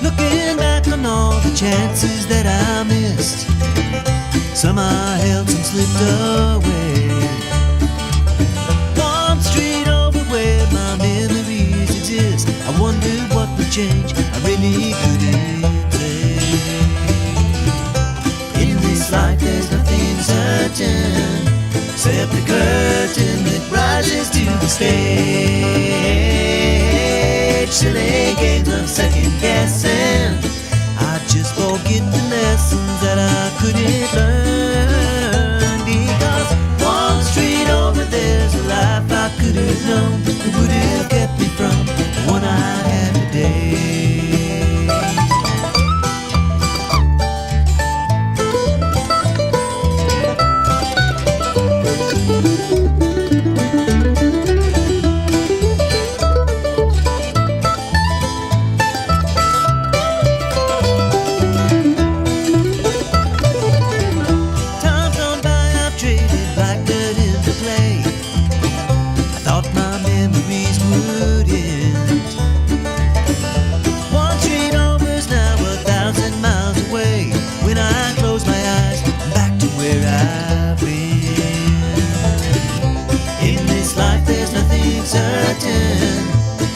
Looking back on all the chances that I missed, some I held, some slipped away. One street over where my memories exist, I wonder what would change, I really couldn't say. In this life there's nothing certain, except the curtain that rises to the stage. Silly games of second guessing, I just forget the lessons that I couldn't learn. Because one street over there's a life I could have known that would have kept me from the one I had today.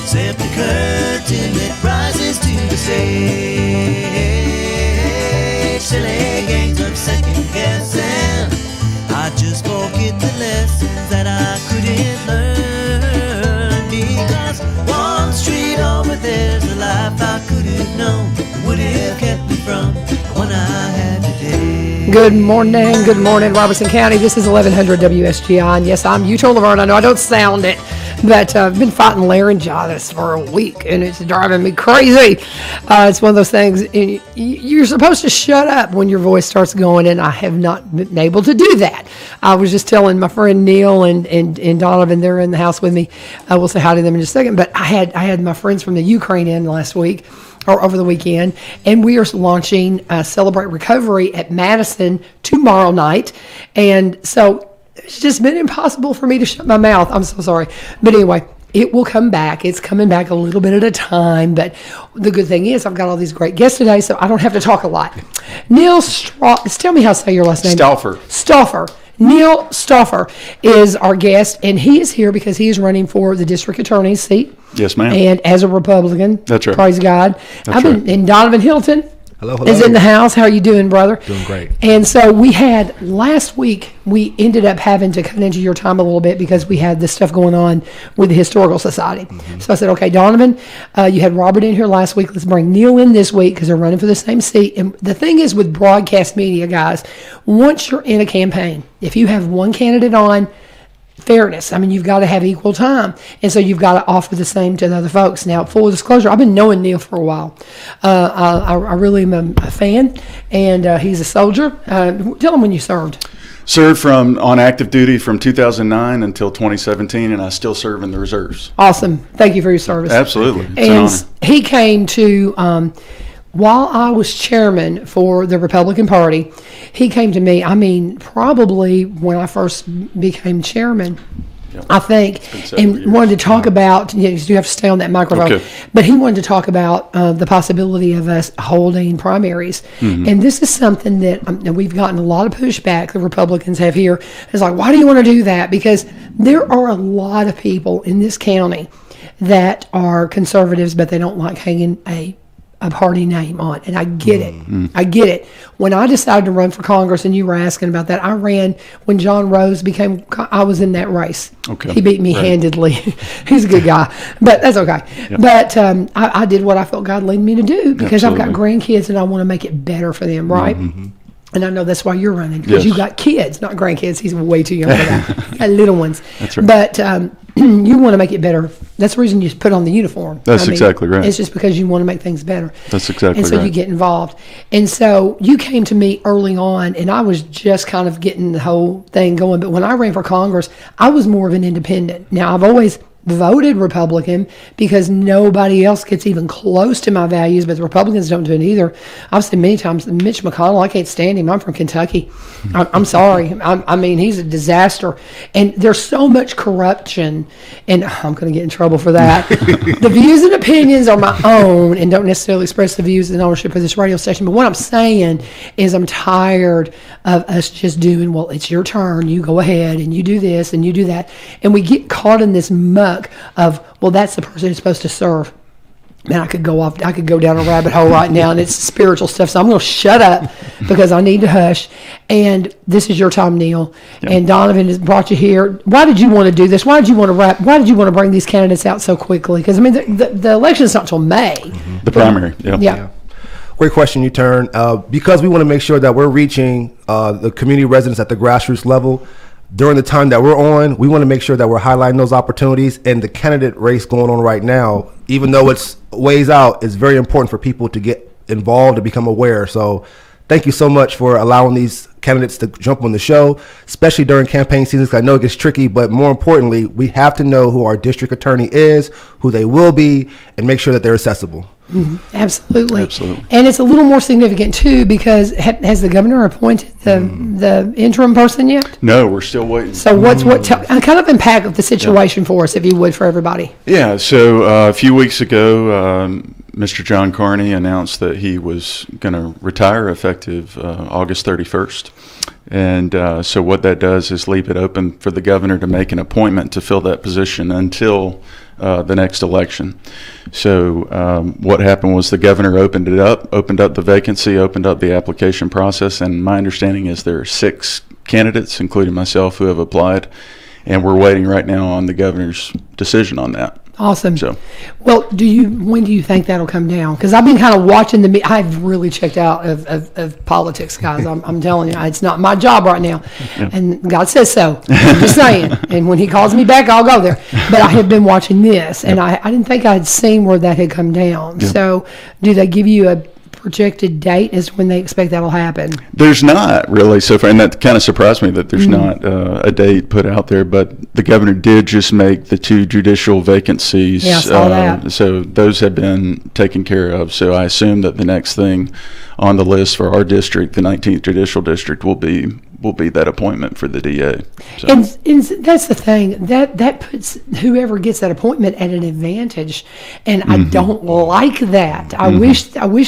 Except the curtain that rises to the stage. Silly games of second guessing, I just forget the lessons that I couldn't learn. Because one street over there's a life I could have known that would have kept me from the one I had today. Good morning, Robertson County. This is 1100 WSGI, and yes, I'm Utah Laverne. I know I don't sound it, but I've been fighting laryngitis for a week, and it's driving me crazy. It's one of those things, you're supposed to shut up when your voice starts going, and I have not been able to do that. I was just telling my friend Neil and Danavyn, they're in the house with me. We'll say hi to them in just a second, but I had my friends from the Ukraine in last week, or over the weekend, and we are launching Celebrate Recovery at Madison tomorrow night, and so it's just been impossible for me to shut my mouth. I'm so sorry. But anyway, it will come back. It's coming back a little bit at a time. But the good thing is I've got all these great guests today, so I don't have to talk a lot. Neil tell me how to say your last name. Stauffer. Neil Stauffer is our guest, and he is here because he is running for the district attorney's seat. Yes, ma'am. And as a Republican. That's right. Praise God. And Danavyn Hylton. Hello. Is in the house. How are you doing, brother? Doing great. And so we had last week, we ended up having to cut into your time a little bit because we had this stuff going on with the Historical Society. Mm-hmm. So I said, okay, Danavyn, you had Robert in here last week. Let's bring Neil in this week because they're running for the same seat. And the thing is with broadcast media, guys, once you're in a campaign, if you have one candidate on, fairness. I mean, you've got to have equal time. And so you've got to offer the same to the other folks. Now, full disclosure, I've been knowing Neil for a while. I really am a fan, and he's a soldier. Tell him when you served. Served on active duty from 2009 until 2017, and I still serve in the reserves. Awesome. Thank you for your service. Absolutely. It's and an honor. He came to, while I was chairman for the Republican Party, he came to me, probably when I first became chairman, yep. I think, and wanted to talk about, you do have to stay on that microphone, okay. But he wanted to talk about the possibility of us holding primaries. Mm-hmm. And this is something that we've gotten a lot of pushback, the Republicans have here. It's like, why do you want to do that? Because there are a lot of people in this county that are conservatives, but they don't like hanging a party name on, and I get it. Mm-hmm. I get it. When I decided to run for Congress, and you were asking about that, I ran when John Rose I was in that race. Okay. He beat me handedly. He's a good guy, but that's okay. Yep. But I did what I felt God led me to do because Absolutely. I've got grandkids, and I want to make it better for them, right? Mm-hmm. And I know that's why you're running, because you got kids, not grandkids. He's way too young for that. You got little ones. That's right. But you want to make it better. That's the reason you put on the uniform. That's exactly right. It's just because you want to make things better. That's exactly right. And so you get involved. And so you came to me early on, and I was just kind of getting the whole thing going. But when I ran for Congress, I was more of an independent. Now, I've always voted Republican because nobody else gets even close to my values, but the Republicans don't do it either. I've said many times, Mitch McConnell, I can't stand him. I'm from Kentucky. I'm sorry. I mean, he's a disaster. And there's so much corruption, and I'm going to get in trouble for that. The views and opinions are my own and don't necessarily express the views and ownership of this radio station. But what I'm saying is I'm tired of us just doing, well, it's your turn. You go ahead and you do this and you do that. And we get caught in this muck of, well, that's the person who's supposed to serve. Man, I could go down a rabbit hole right now, and it's spiritual stuff, so I'm going to shut up because I need to hush. And this is your time, Neil. Yeah. And Danavyn has brought you here. Why did you want to do this? Why did you want to bring these candidates out so quickly? Because, I mean, the election is not until May. Mm-hmm. The primary, yeah. Great question you turn. Because we want to make sure that we're reaching the community residents at the grassroots level, during the time that we're on, we want to make sure that we're highlighting those opportunities. And the candidate race going on right now, even though it's ways out, it's very important for people to get involved, to become aware. So thank you so much for allowing these candidates to jump on the show, especially during campaign seasons. I know it gets tricky, but more importantly, we have to know who our district attorney is, who they will be, and make sure that they're accessible. Mm-hmm. Absolutely. And it's a little more significant too because has the governor appointed the interim person yet? No, we're still waiting. So kind of unpack the situation for us, if you would, for everybody. Yeah. So a few weeks ago, Mr. John Carney announced that he was going to retire effective August 31st. And so what that does is leave it open for the governor to make an appointment to fill that position until the next election. So what happened was the governor opened up the vacancy, opened up the application process, and my understanding is there are 6 candidates, including myself, who have applied, and we're waiting right now on the governor's decision on that. Awesome. So, well, when do you think that'll come down? Because I've been kind of watching I've really checked out of politics, guys. I'm telling you, it's not my job right now, and God says so. I'm just saying. And when He calls me back, I'll go there. But I have been watching this, and I didn't think I'd seen where that had come down. So, do they give you a projected date as when they expect that'll happen? There's not really so far, and that kind of surprised me that there's not a date put out there, but the governor did just make the 2 judicial vacancies. Yeah, I saw that. So those have been taken care of. So I assume that the next thing on the list for our district, the 19th Judicial District, will be that appointment for the DA. So. And that's the thing that puts whoever gets that appointment at an advantage, and I don't like that. I wish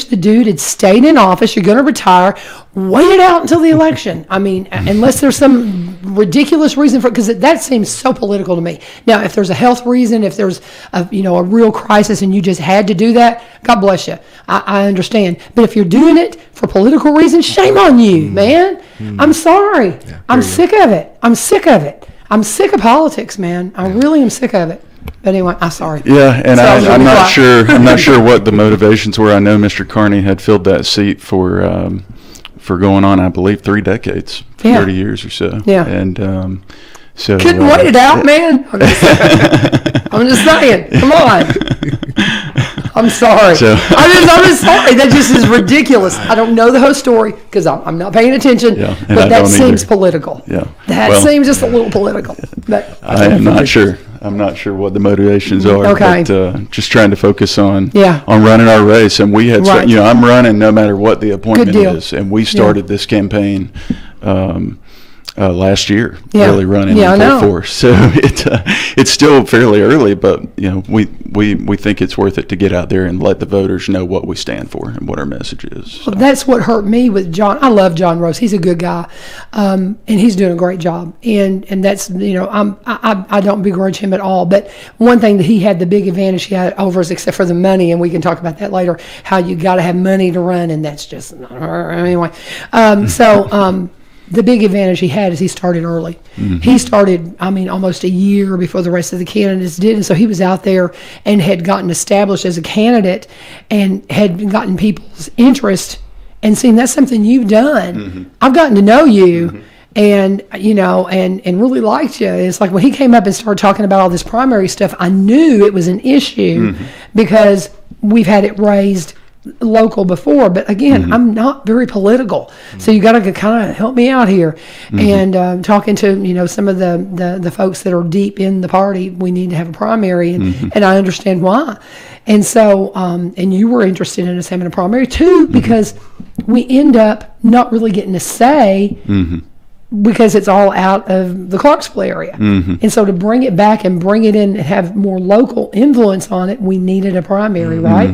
the dude had stayed in office. You're going to retire. Wait it out until the election. I mean, unless there's some ridiculous reason for it, because that seems so political to me. Now, if there's a health reason, if there's a real crisis, and you just had to do that, God bless you. I understand. But if you're doing it for political reasons, shame on you, man. I'm sorry. Yeah, I'm sick of it. I'm sick of politics, man. I really am sick of it. But anyway, I'm sorry. Yeah, and I'm not sure. I'm not sure what the motivations were. I know Mr. Carney had filled that seat for going on, I believe, 3 decades, 30 years or so. Yeah. And so couldn't wait it out, man. I'm just saying. Come on. I'm sorry. I'm just sorry. That just is ridiculous. I don't know the whole story because I'm not paying attention. Yeah, but that seems political. Yeah. That seems just a little political. But I am not sure. I'm not sure what the motivations are. Okay. But just trying to focus on running our race. And we had, I'm running no matter what the appointment is. And we started this campaign last year, really running in full force. So it's still fairly early, but we think it's worth it to get out there and let the voters know what we stand for and what our message is. So. Well, that's what hurt me with John. I love John Rose. He's a good guy, and he's doing a great job. And that's I don't begrudge him at all. But one thing that he had, the big advantage he had over us, except for the money, and we can talk about that later, how you got to have money to run, and that's just anyway. The big advantage he had is he started early. He started, almost a year before the rest of the candidates did. And so he was out there and had gotten established as a candidate and had gotten people's interest and seen that's something you've done. I've gotten to know you and, and really liked you. It's like when he came up and started talking about all this primary stuff, I knew it was an issue because we've had it raised local before, but again, I'm not very political, so you got to kind of help me out here. And talking to some of the folks that are deep in the party, we need to have a primary, and I understand why. And so, and you were interested in us having a primary too, because we end up not really getting to say. Because it's all out of the Clarksville area. And so to bring it back and bring it in and have more local influence on it, we needed a primary, right?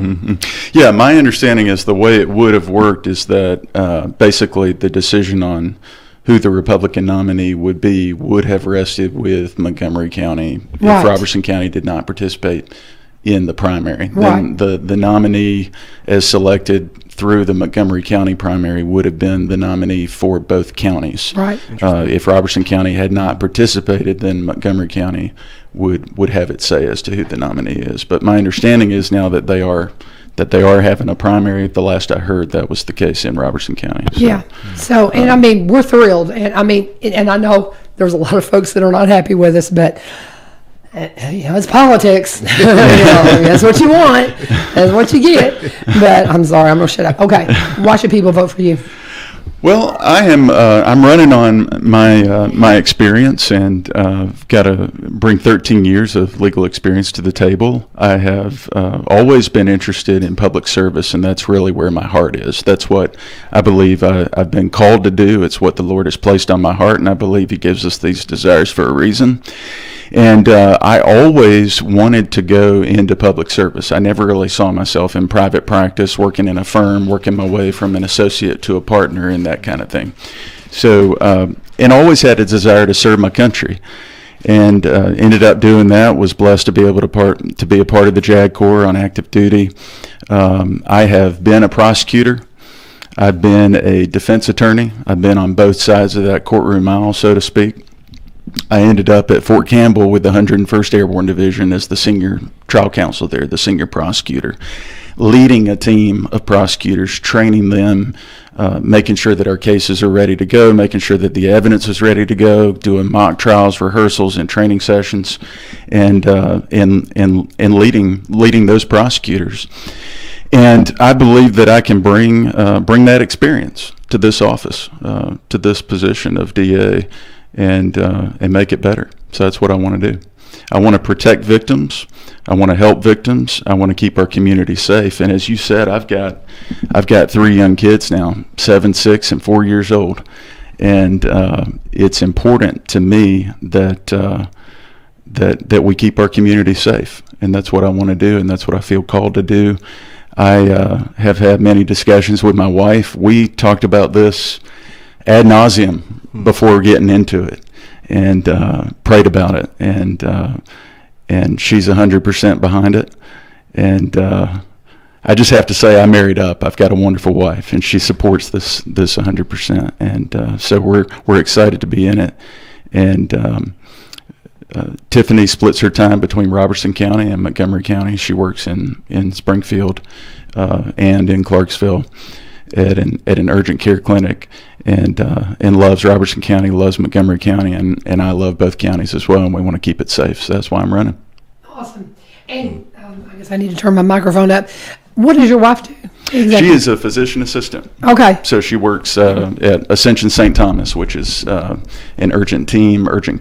Yeah, my understanding is the way it would have worked is that basically the decision on who the Republican nominee would have rested with Montgomery County if Robertson County did not participate in the primary. Then the nominee as selected through the Montgomery County primary would have been the nominee for both counties. If Robertson County had not participated, then Montgomery County would have its say as to who the nominee is. But my understanding is now that they are having a primary. The last I heard, that was the case in Robertson County. So, So, and I mean, we're thrilled, and I mean, and I know there's a lot of folks that are not happy with us, but it's politics. That's what you want. That's what you get. But I'm sorry, I'm gonna shut up. Okay, why should people vote for you? Well, I'm running on my experience, and got to bring 13 years of legal experience to the table. I have always been interested in public service, and that's really where my heart is. That's what I believe I've been called to do. It's what the Lord has placed on my heart, and I believe He gives us these desires for a reason. And I always wanted to go into public service. I never really saw myself in private practice, working in a firm, working my way from an associate to a partner and that kind of thing. So, and always had a desire to serve my country. And ended up doing that, was blessed to be able to be a part of the JAG Corps on active duty. I have been a prosecutor. I've been a defense attorney. I've been on both sides of that courtroom aisle, so to speak. I ended up at Fort Campbell with the 101st Airborne Division as the senior trial counsel there, the senior prosecutor, leading a team of prosecutors, training them, making sure that our cases are ready to go, making sure that the evidence is ready to go, doing mock trials, rehearsals, and training sessions, and leading those prosecutors. And I believe that I can bring that experience to this office, to this position of DA, and make it better. So that's what I want to do. I want to protect victims. I want to help victims. I want to keep our community safe. And as you said, I've got 3 young kids now, 7, 6, and 4 years old. And it's important to me that we keep our community safe. And that's what I want to do, and that's what I feel called to do. I have had many discussions with my wife. We talked about this ad nauseum before getting into it, and prayed about it, and she's 100% behind it. And I just have to say, I married up. I've got a wonderful wife, and she supports this 100%. And so we're excited to be in it. And Tiffany splits her time between Robertson County and Montgomery County. She works in Springfield and in Clarksville at an urgent care clinic, and loves Robertson County, loves Montgomery County, and I love both counties as well, and we want to keep it safe. So that's why I'm running. Awesome. And I guess I need to turn my microphone up. What does your wife do? Exactly. She is a physician assistant. Okay. So she works at Ascension St. Thomas, which is an urgent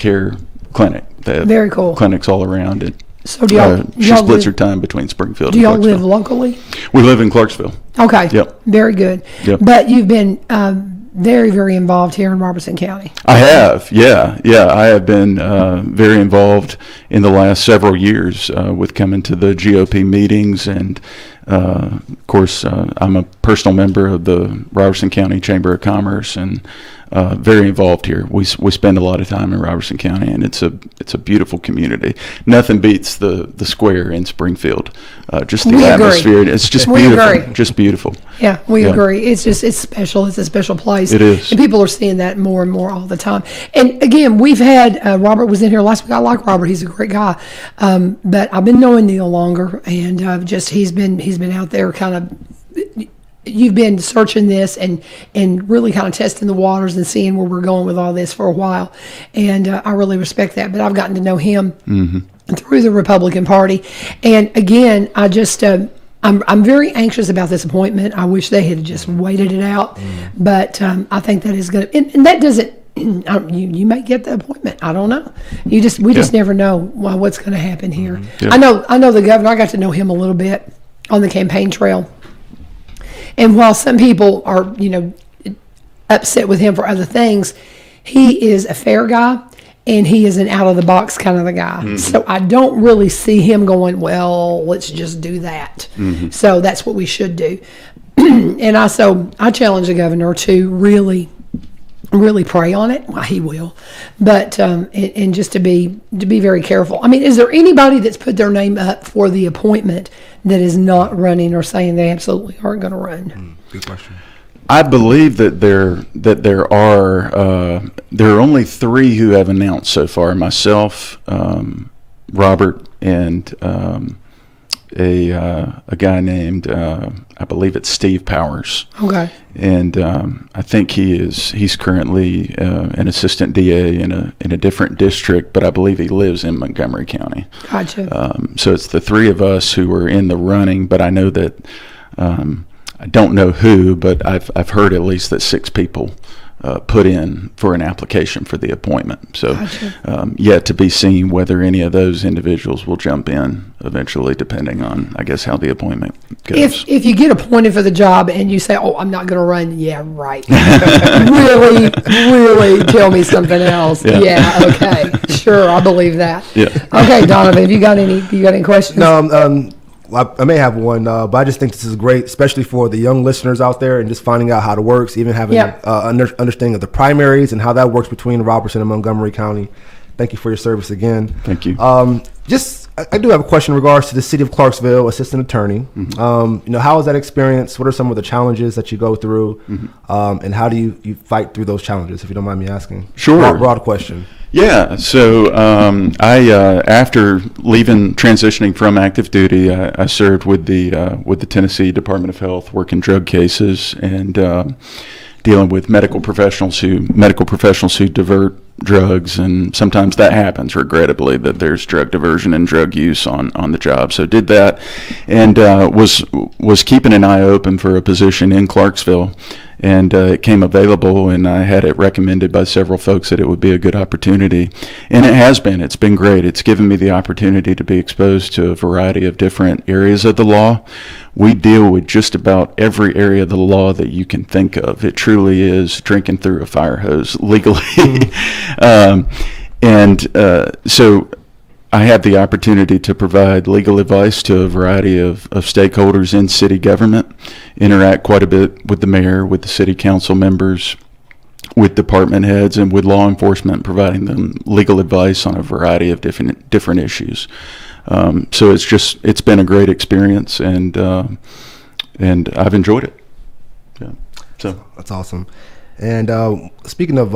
care clinic. They have very cool clinics all around it. So do y'all? She splits her time between Springfield. Do y'all and live locally? We live in Clarksville. Okay. Yep. Very good. Yep. But you've been very, very involved here in Robertson County. I have, yeah. I have been very involved in the last several years with coming to the GOP meetings, and of course, I'm a personal member of the Robertson County Chamber of Commerce, and very involved here. We spend a lot of time in Robertson County, and it's a beautiful community. Nothing beats the square in Springfield. Just the atmosphere. It's just beautiful. Just beautiful. Yeah, we agree. It's special. It's a special place. It is. And people are seeing that more and more all the time. And again, we've had Robert was in here last week. I like Robert. He's a great guy. But I've been knowing Neil longer, and he's been out there kind of. You've been searching this and really kind of testing the waters and seeing where we're going with all this for a while. And I really respect that. But I've gotten to know him through the Republican Party. And again, I just, I'm very anxious about this appointment. I wish they had just waited it out, but I think that is going to, and that doesn't. You may get the appointment. I don't know. We just never know what's going to happen here. Yeah. I know the governor. I got to know him a little bit on the campaign trail, and while some people are upset with him for other things, he is a fair guy. And he is an out-of-the-box kind of a guy. Mm-hmm. So I don't really see him going, well, let's just do that. Mm-hmm. So that's what we should do. And I challenge the governor to really pray on it. Well, he will. But and just to be very careful. I mean, is there anybody that's put their name up for the appointment that is not running or saying they absolutely aren't going to run? Good question. I believe that there are only 3 who have announced so far. Myself, Robert, and a guy named I believe it's Steve Powers. Okay. And I think he's currently an assistant DA in a different district, but I believe he lives in Montgomery County. Gotcha. So it's the 3 of us who are in the running, but I know that. I don't know who, but I've heard at least that 6 people put in for an application for the appointment. So Gotcha. Yet to be seen whether any of those individuals will jump in eventually, depending on, I guess, how the appointment goes. If you get appointed for the job and you say, "Oh, I'm not going to run," yeah, right. really tell me something else. Yeah, okay, sure, I believe that. Yeah. Okay, Danavyn, have you got any questions? No, I may have one, but I just think this is great, especially for the young listeners out there and just finding out how it works, even having understanding of the primaries and how that works between Robertson and Montgomery County. Thank you for your service again. Thank you. I do have a question in regards to the city of Clarksville assistant attorney. Mm-hmm. How is that experience? What are some of the challenges that you go through? Mm-hmm. And how do you fight through those challenges, if you don't mind me asking? Sure. Broad question. Yeah, so I after transitioning from active duty, I served with the Tennessee Department of Health, working drug cases and dealing with medical professionals who divert drugs, and sometimes that happens, regrettably, that there's drug diversion and drug use on the job. So did that, and was keeping an eye open for a position in Clarksville. And it came available, and I had it recommended by several folks that it would be a good opportunity. And it has been. It's been great. It's given me the opportunity to be exposed to a variety of different areas of the law. We deal with just about every area of the law that you can think of. It truly is drinking through a fire hose legally. So I have the opportunity to provide legal advice to a variety of stakeholders in city government, interact quite a bit with the mayor, with the city council members, with department heads, and with law enforcement, providing them legal advice on a variety of different issues. So it's been a great experience, and I've enjoyed it. Yeah. So that's awesome. And speaking of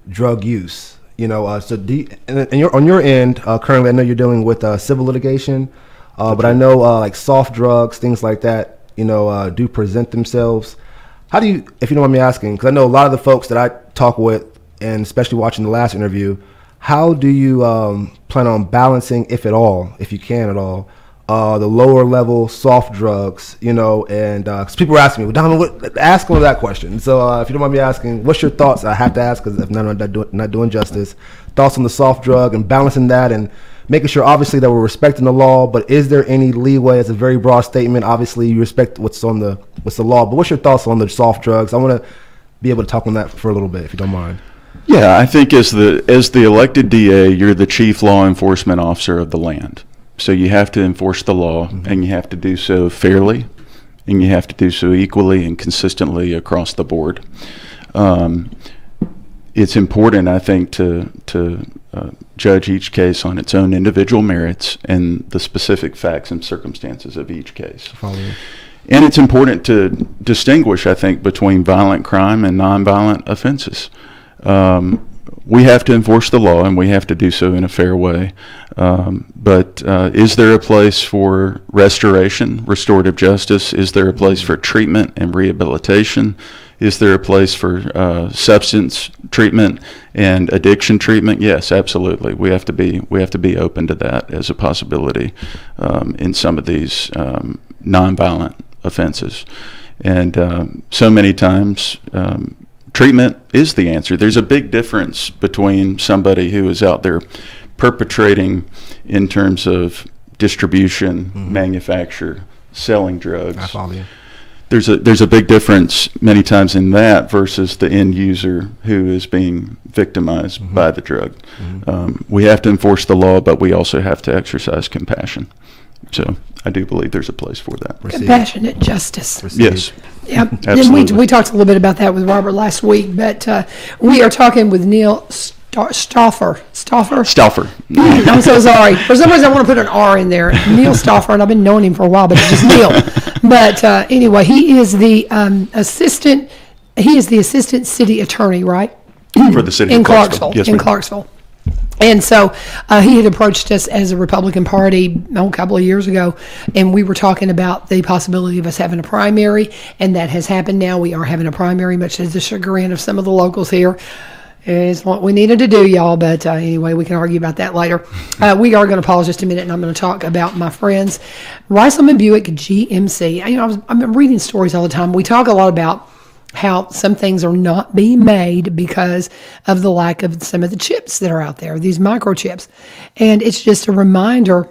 drug use, so on your end, currently, I know you're dealing with civil litigation, but I know like soft drugs, things like that, do present themselves. How do you, if you don't mind me asking, because I know a lot of the folks that I talk with, and especially watching the last interview, how do you plan on balancing, if you can at all, the lower level soft drugs, and because people are asking me, well, Donald, ask them that question. So if you don't mind me asking, what's your thoughts? I have to ask because if not, I'm not doing justice. Thoughts on the soft drug and balancing that and making sure, obviously, that we're respecting the law. But is there any leeway? It's a very broad statement. Obviously, you respect what's the law. But what's your thoughts on the soft drugs? I want to be able to talk on that for a little bit, if you don't mind. Yeah, I think as the elected DA, you're the chief law enforcement officer of the land. So you have to enforce the law, and you have to do so fairly, and you have to do so equally and consistently across the board. It's important, I think, to judge each case on its own individual merits and the specific facts and circumstances of each case. And it's important to distinguish, I think, between violent crime and nonviolent offenses. We have to enforce the law, and we have to do so in a fair way. But is there a place for restorative justice? Is there a place for treatment and rehabilitation? Is there a place for substance treatment and addiction treatment? Yes, absolutely. We have to be open to that as a possibility in some of these nonviolent offenses. And so many times, treatment is the answer. There's a big difference between somebody who is out there perpetrating in terms of distribution, manufacture, selling drugs. I follow you. There's a big difference many times in that versus the end user who is being victimized by the drug. We have to enforce the law, but we also have to exercise compassion. So I do believe there's a place for that. Compassionate justice. Yes. Yeah, and Absolutely. we talked a little bit about that with Robert last week, but we are talking with Neil Stauffer. Stauffer. I'm so sorry. For some reason, I want to put an R in there. Neil Stauffer, and I've been knowing him for a while, but it's just Neil. But anyway, he is the assistant. He is the assistant city attorney, right? For the city in of Clarksville. Yes, in ma'am. Clarksville. And so he had approached us as a Republican Party a couple of years ago, and we were talking about the possibility of us having a primary, and that has happened now. We are having a primary, much to the chagrin of some of the locals here. It's what we needed to do, y'all, but anyway, we can argue about that later. We are going to pause just a minute, and I'm going to talk about my friends, Rysselman Buick GMC. I'm reading stories all the time. We talk a lot about how some things are not being made because of the lack of some of the chips that are out there, these microchips. And it's just a reminder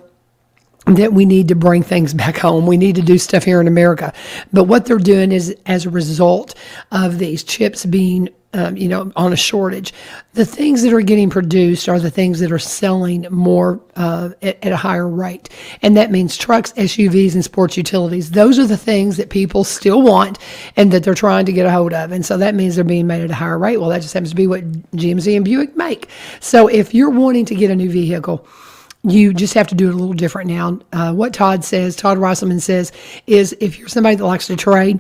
that we need to bring things back home. We need to do stuff here in America. But what they're doing is, as a result of these chips being on a shortage, the things that are getting produced are the things that are selling more at a higher rate. And that means trucks, SUVs, and sports utilities. Those are the things that people still want and that they're trying to get a hold of. And so that means they're being made at a higher rate. Well, that just happens to be what GMC and Buick make. So if you're wanting to get a new vehicle, you just have to do it a little different now. What Todd Rysselman says, is if you're somebody that likes to trade,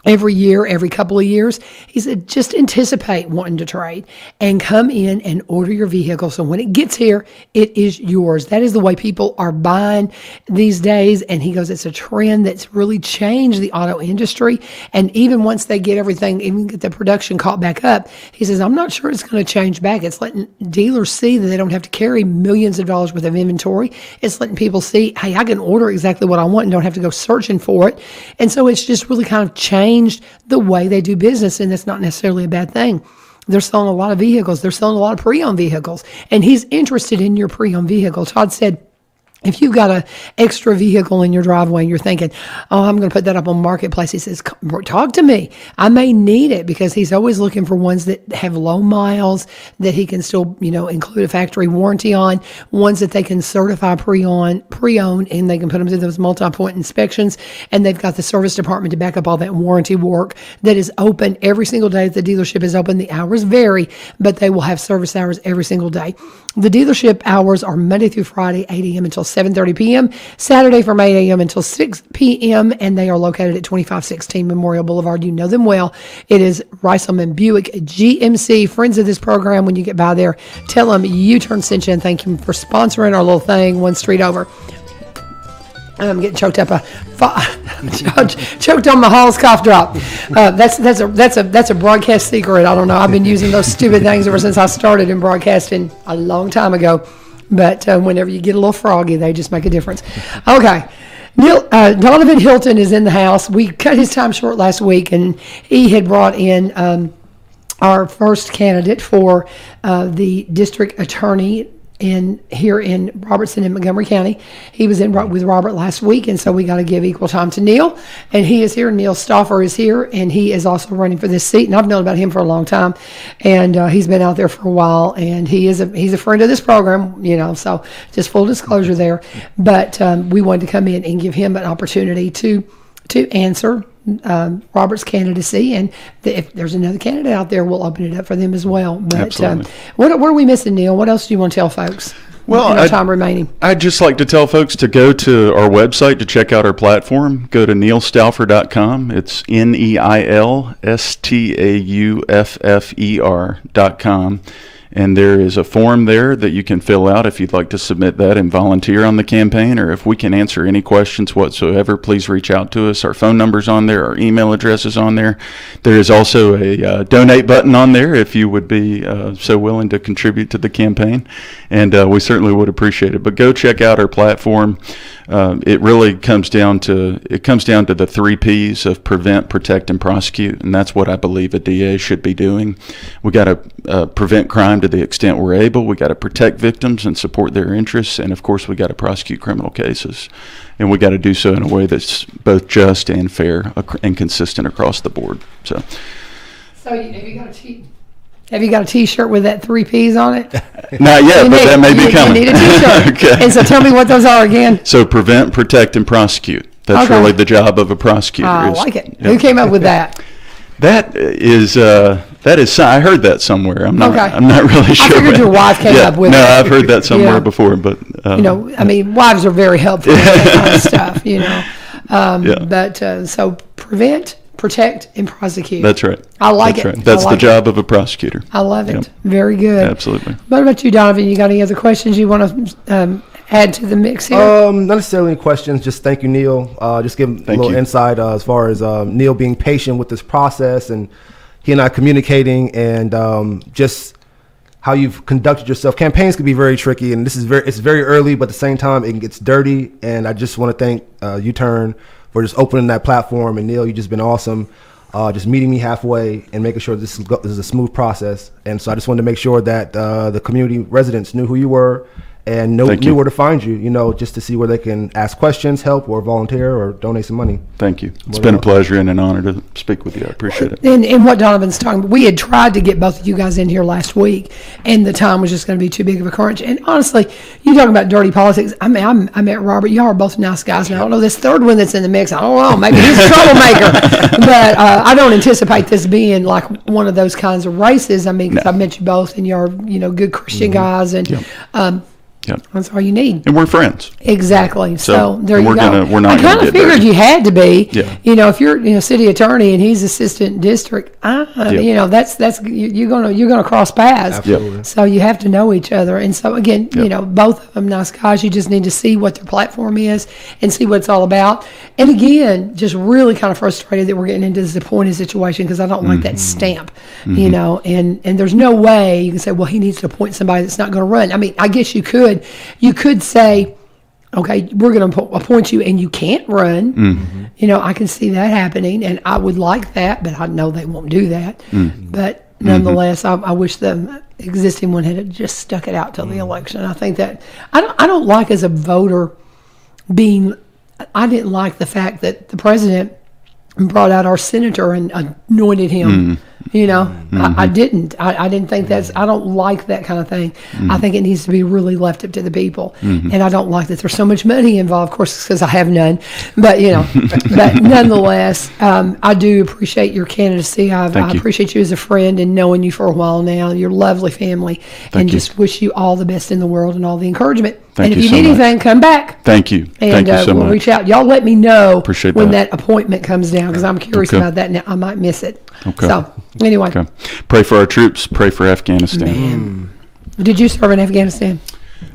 every year, every couple of years, he said, just anticipate wanting to trade and come in and order your vehicle. So when it gets here, it is yours. That is the way people are buying these days. And he goes, it's a trend that's really changed the auto industry. And even once they get everything, even get the production caught back up, he says, I'm not sure it's going to change back. It's letting dealers see that they don't have to carry millions of dollars worth of inventory. It's letting people see, hey, I can order exactly what I want and don't have to go searching for it. And so it's just really kind of changed the way they do business, and that's not necessarily a bad thing. They're selling a lot of vehicles. They're selling a lot of pre-owned vehicles, and he's interested in your pre-owned vehicle. Todd said, if you've got an extra vehicle in your driveway and you're thinking, oh, I'm going to put that up on Marketplace, he says, talk to me. I may need it, because he's always looking for ones that have low miles, that he can still, include a factory warranty on, ones that they can certify pre-owned, and they can put them through those multi-point inspections. And they've got the service department to back up all that warranty work that is open every single day that the dealership is open. The hours vary, but they will have service hours every single day. The dealership hours are Monday through Friday, 8 a.m. until 7:30 p.m., Saturday from 8 a.m. until 6 p.m., and they are located at 2516 Memorial Boulevard. You know them well. It is Rysselman Buick GMC. Friends of this program, when you get by there, tell them U-Turn sent you, and thank you for sponsoring our little thing one street over. I'm getting choked up. Choked on my Hall's cough drop. That's a broadcast secret. I don't know. I've been using those stupid things ever since I started in broadcasting a long time ago. But whenever you get a little froggy, they just make a difference. Okay. Danavyn Hylton is in the house. We cut his time short last week, and he had brought in our first candidate for the district attorney here in Robertson and Montgomery County. He was in with Robert last week, and so we got to give equal time to Neil. And he is here. Neil Stauffer is here, and he is also running for this seat. And I've known about him for a long time, and he's been out there for a while. And he's a friend of this program, So just full disclosure there. But we wanted to come in and give him an opportunity to answer Robert's candidacy, and if there's another candidate out there, we'll open it up for them as well. But Absolutely. What are we missing, Neil? What else do you want to tell folks? Well, in our time remaining. I'd just like to tell folks to go to our website to check out our platform. Go to neilstauffer.com. It's NeilStauffer.com. And there is a form there that you can fill out if you'd like to submit that and volunteer on the campaign, or if we can answer any questions whatsoever, please reach out to us. Our phone number's on there, our email address is on there. There is also a donate button on there if you would be so willing to contribute to the campaign, and we certainly would appreciate it. But go check out our platform. It really comes down to the 3 P's of prevent, protect, and prosecute, and that's what I believe a DA should be doing. We got to prevent crime to the extent we're able. We got to protect victims and support their interests, and of course we got to prosecute criminal cases, and we got to do so in a way that's both just and fair and consistent across the board. So have you got a T-shirt with that 3 P's on it? Not yet, but that may be coming. You need a T-shirt. Okay. And so tell me what those are again. So prevent, protect, and prosecute. That's Okay. really the job of a prosecutor. I is- like it. yeah. Who came up with that? That is I heard that somewhere. I'm not Okay. really sure. I figured but- your wife came up with no, it. No, I've heard that somewhere Yeah. before, but I mean, wives are very helpful with that kind of stuff, Yeah. But so prevent, protect, and prosecute. that's right. I like That's it. Right. That's I like the job of a prosecutor. I love it. Yep. Very good. Absolutely. What about you, Donovan? You got any other questions you want to add to the mix here? Not necessarily any questions. Just thank you, Neil. Just give a Thank little you. insight as far as Neil being patient with this process, and he and I communicating, and just how you've conducted yourself. Campaigns can be very tricky, and it's very early, but at the same time it gets dirty. And I just want to thank U-Turn for just opening that platform. And Neil, you've just been awesome. Just meeting me halfway and making sure this is a smooth process. And so I just wanted to make sure that the community residents knew who you were and Thank knew you. where to find you, just to see where they can ask questions, help, or volunteer, or donate some money. Thank you. It's been a pleasure and an honor to speak with you. I appreciate it. And what Donovan's talking about, we had tried to get both of you guys in here last week, and the time was just going to be too big of a crunch. And honestly, you talking about dirty politics. I mean, I met Robert. Y'all are both nice guys. And I don't know this third one that's in the mix. I don't know. Maybe he's a troublemaker. But I don't anticipate this being like one of those kinds of races. I mean, 'cause I've met you both, and you're, good Christian guys. And Yep. that's all you need. And we're friends. Exactly. So there you we're go. we're not I gonna kind of get figured dirty. you had to be. Yeah. If you're city attorney and he's assistant district, that's you're gonna cross paths. Absolutely. So you have to know each other. And so again, Yep. both of them nice guys. You just need to see what their platform is and see what it's all about. And again, just really kind of frustrated that we're getting into this appointed situation because I don't like that stamp. And there's no way you can say, well, he needs to appoint somebody that's not going to run. I mean, I guess you could say, okay, we're going to appoint you and you can't run. I can see that happening, and I would like that, but I know they won't do that. But nonetheless, I wish the existing one had just stuck it out till the election. I think that I don't like as a voter I didn't like the fact that the president brought out our senator and anointed him. I didn't. I didn't think I don't like that kind of thing. I think it needs to be really left up to the people. And I don't like that there's so much money involved. Of course, because I have none. But, but nonetheless, I do appreciate your candidacy. I you. appreciate you as a friend and knowing you for a while now. You're a lovely family. And you. just wish you all the best in the world and all the encouragement. Thank and if you you so need much. anything, come back. Thank you. And Thank you so we'll much. reach out. Y'all let me know Appreciate when that. that appointment comes down because I'm curious Okay. about that and I might miss it. Okay. So, anyway, Okay. Pray for our troops. Pray for Afghanistan. did you serve in Afghanistan?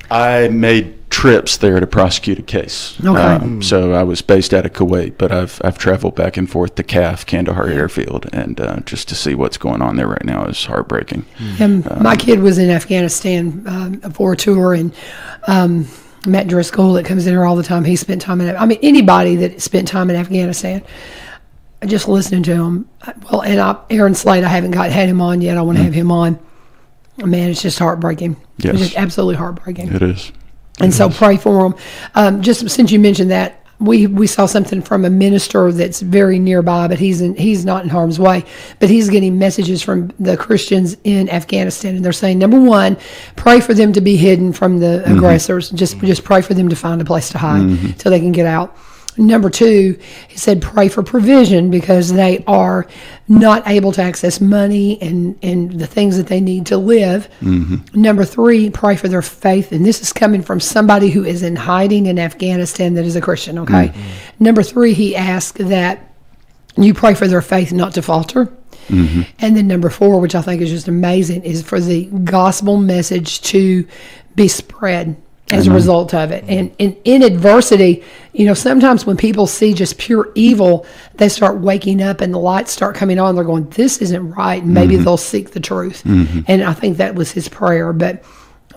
I made trips there to prosecute a case. Okay. So I was based out of Kuwait, but I've traveled back and forth to CAF, Kandahar Airfield, and just to see what's going on there right now is heartbreaking. And my kid was in Afghanistan for a tour, and Matt Driscoll that comes in here all the time. He spent time anybody that spent time in Afghanistan. Just listening to him. Well, and Aaron Slade, I haven't had him on yet. I want to have him on. Man, it's just heartbreaking. Yes. It's just absolutely heartbreaking. It is. And so pray for him. Just since you mentioned that, we saw something from a minister that's very nearby, but he's not in harm's way. But he's getting messages from the Christians in Afghanistan, and they're saying, number one, pray for them to be hidden from the aggressors. Just pray for them to find a place to hide till they can get out. Number two, he said, pray for provision because they are not able to access money and the things that they need to live. Number three, pray for their faith. And this is coming from somebody who is in hiding in Afghanistan that is a Christian, okay? Number three, he asked that you pray for their faith not to falter. Mm-hmm. And then number 4, which I think is just amazing, is for the gospel message to be spread as a result of it. And in adversity, sometimes when people see just pure evil, they start waking up and the lights start coming on. They're going, this isn't right. And maybe they'll seek the truth. And I think that was his prayer. But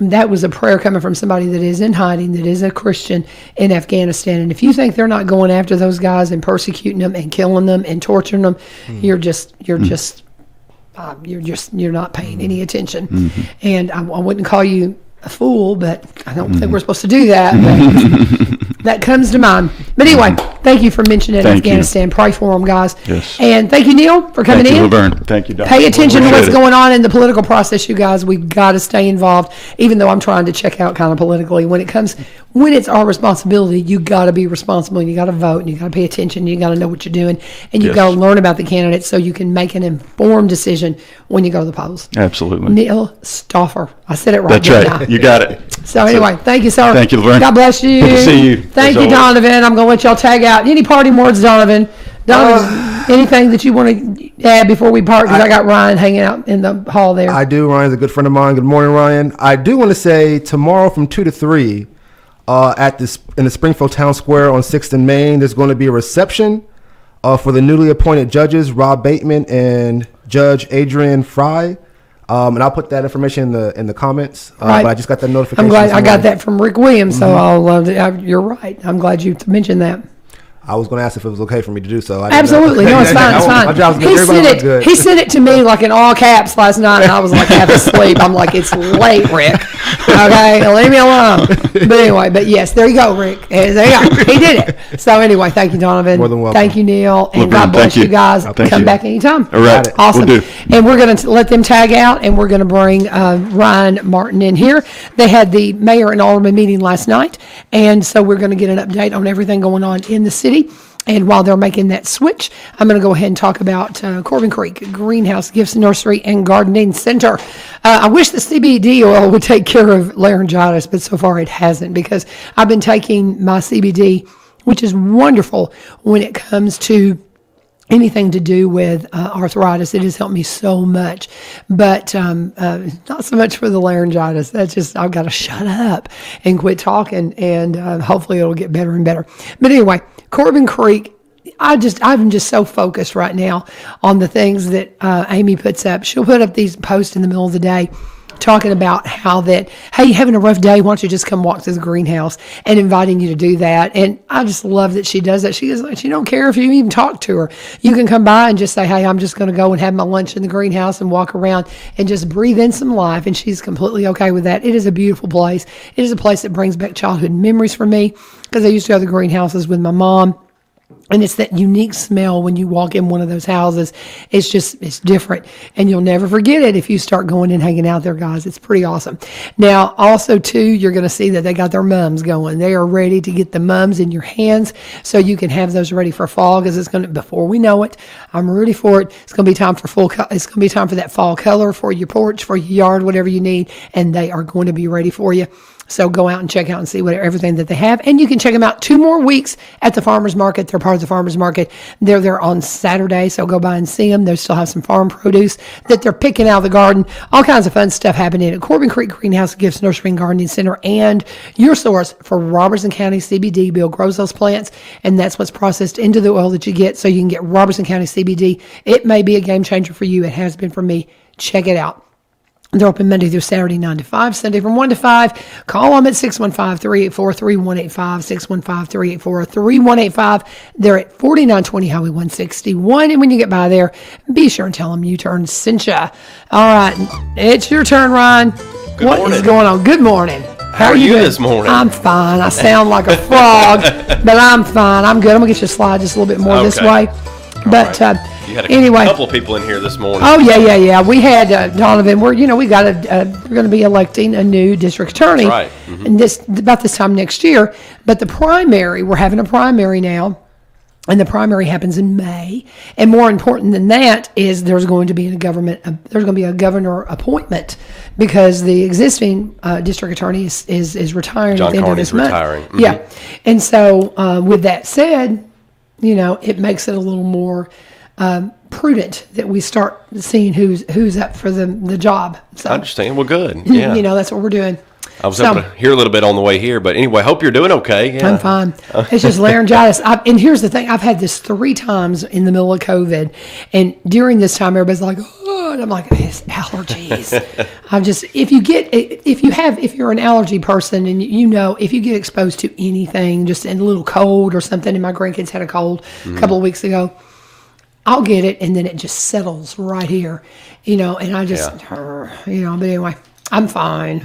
that was a prayer coming from somebody that is in hiding, that is a Christian in Afghanistan. And if you think they're not going after those guys and persecuting them and killing them and torturing them, you're not paying any attention. And I wouldn't call you a fool, but I don't think we're supposed to do that. But that comes to mind. But anyway, thank you for mentioning Afghanistan. Pray for them, guys. Yes. And thank you, Neil, for coming in. Thank you, Laverne. Thank you, Doc. Pay attention to what's Appreciate it. going on in the political process, you guys. We've got to stay involved, even though I'm trying to check out kind of politically. When it's our responsibility, you got to be responsible, and you got to vote, and you got to pay attention, and you got to know what you're doing, and you got to learn about the candidates so you can make an informed decision when you go to the polls. Absolutely. Neil Stauffer. I said it right. That's didn't right. I? You got it. So anyway, thank you, sir. Thank you, Laverne. God bless you. Good to see you, Thank as you, always. Donovan. I'm going to let y'all tag out. Any parting words, Donovan? Donovan, anything that you want to add before we part? Because I got Ryan hanging out in the hall there. I do. Ryan's a good friend of mine. Good morning, Ryan. I do want to say tomorrow from 2 to 3 in the Springfield Town Square on 6th and Main, there's going to be a reception for the newly appointed judges, Rob Bateman and Judge Adrian Fry. And I'll put that information in the comments. Right. But I just got that notification. I'm glad this I got morning. that from Rick Williams, so you're right. I'm glad you mentioned that. I was going to ask if it was okay for me to do so. Absolutely. No, it's fine. It's fine. My job's good. He Everybody sent was it. good. He sent it to me like in all caps last night, and I was like half asleep. I'm like, it's late, Rick. Okay, leave me alone. But anyway, yes, there you go, Rick. There you go. He did it. So anyway, thank you, Donovan. More than welcome. Thank you, Neil, and Laverne, God bless thank you. you guys. Thank Come you. back anytime. All right. Awesome. Will do. And we're going to let them tag out, and we're going to bring Ryan Martin in here. They had the mayor and alderman meeting last night, and so we're going to get an update on everything going on in the city. And while they're making that switch, I'm going to go ahead and talk about Corbin Creek Greenhouse, Gifts Nursery, and Gardening Center. I wish the CBD oil would take care of laryngitis, but so far it hasn't, because I've been taking my CBD, which is wonderful when it comes to anything to do with arthritis. It has helped me so much, but not so much for the laryngitis. That's just, I've got to shut up and quit talking, and hopefully it'll get better and better. But anyway, Corbin Creek, I'm just so focused right now on the things that Amy puts up. She'll put up these posts in the middle of the day talking about how that, hey, you having a rough day, why don't you just come walk to the greenhouse, and inviting you to do that. And I just love that she does that. She don't care if you even talk to her. You can come by and just say, hey, I'm just going to go and have my lunch in the greenhouse and walk around and just breathe in some life. And she's completely okay with that. It is a beautiful place. It is a place that brings back childhood memories for me, because I used to go to the greenhouses with my mom. And it's that unique smell when you walk in one of those houses. It's different. And you'll never forget it if you start going and hanging out there, guys. It's pretty awesome. Now, also, too, you're going to see that they got their mums going. They are ready to get the mums in your hands so you can have those ready for fall, because it's going to, before we know it, I'm ready for it. It's going to be time for it's going to be time for that fall color for your porch, for your yard, whatever you need. And they are going to be ready for you. So go out and check out and see everything that they have. And you can check them out 2 more weeks at the farmer's market. They're part of the farmer's market. They're there on Saturday, so go by and see them. They still have some farm produce that they're picking out of the garden. All kinds of fun stuff happening at Corbin Creek Greenhouse, Gifts Nursery, and Gardening Center, and your source for Robertson County CBD. Bill grows those plants, and that's what's processed into the oil that you get, so you can get Robertson County CBD. It may be a game changer for you. It has been for me. Check it out. They're open Monday through Saturday, 9 to 5, Sunday from 1 to 5. Call them at 615-384-3185, 615-384-3185. They're at 4920 Highway 161. And when you get by there, be sure and tell them U-Turn sent ya. All right, it's your turn, Ryan. What is going on? Good morning. How are you doing this morning? I'm fine. I sound like a frog, but I'm fine. I'm good. I'm going to get you to slide just a little bit more this way. But you had a anyway, couple of people in here this morning. Oh yeah. We had Donovan. We're going to be electing a new district attorney. That's right. And about this time next year. But we're having a primary now, and the primary happens in May. And more important than that is there's going to be a governor appointment, because the existing district attorney is retiring John at the end of this Carney's month. retiring. Mm-hmm. Yeah, and so with that said, it makes it a little more prudent that we start seeing who's up for the job. So, I understand. Well, good. Yeah. That's what we're doing. I was able to hear a little bit on the way here, but anyway, hope you're doing okay. Yeah. I'm fine. It's just laryngitis. And here's the thing: I've had this 3 times in the middle of COVID, and during this time, everybody's like, "Oh," and I'm like, "It's allergies." If you're an allergy person, and if you get exposed to anything, just a little cold or something, and my grandkids had a cold a couple of weeks ago, I'll get it, and then it just settles right here, and I just, but anyway. I'm fine,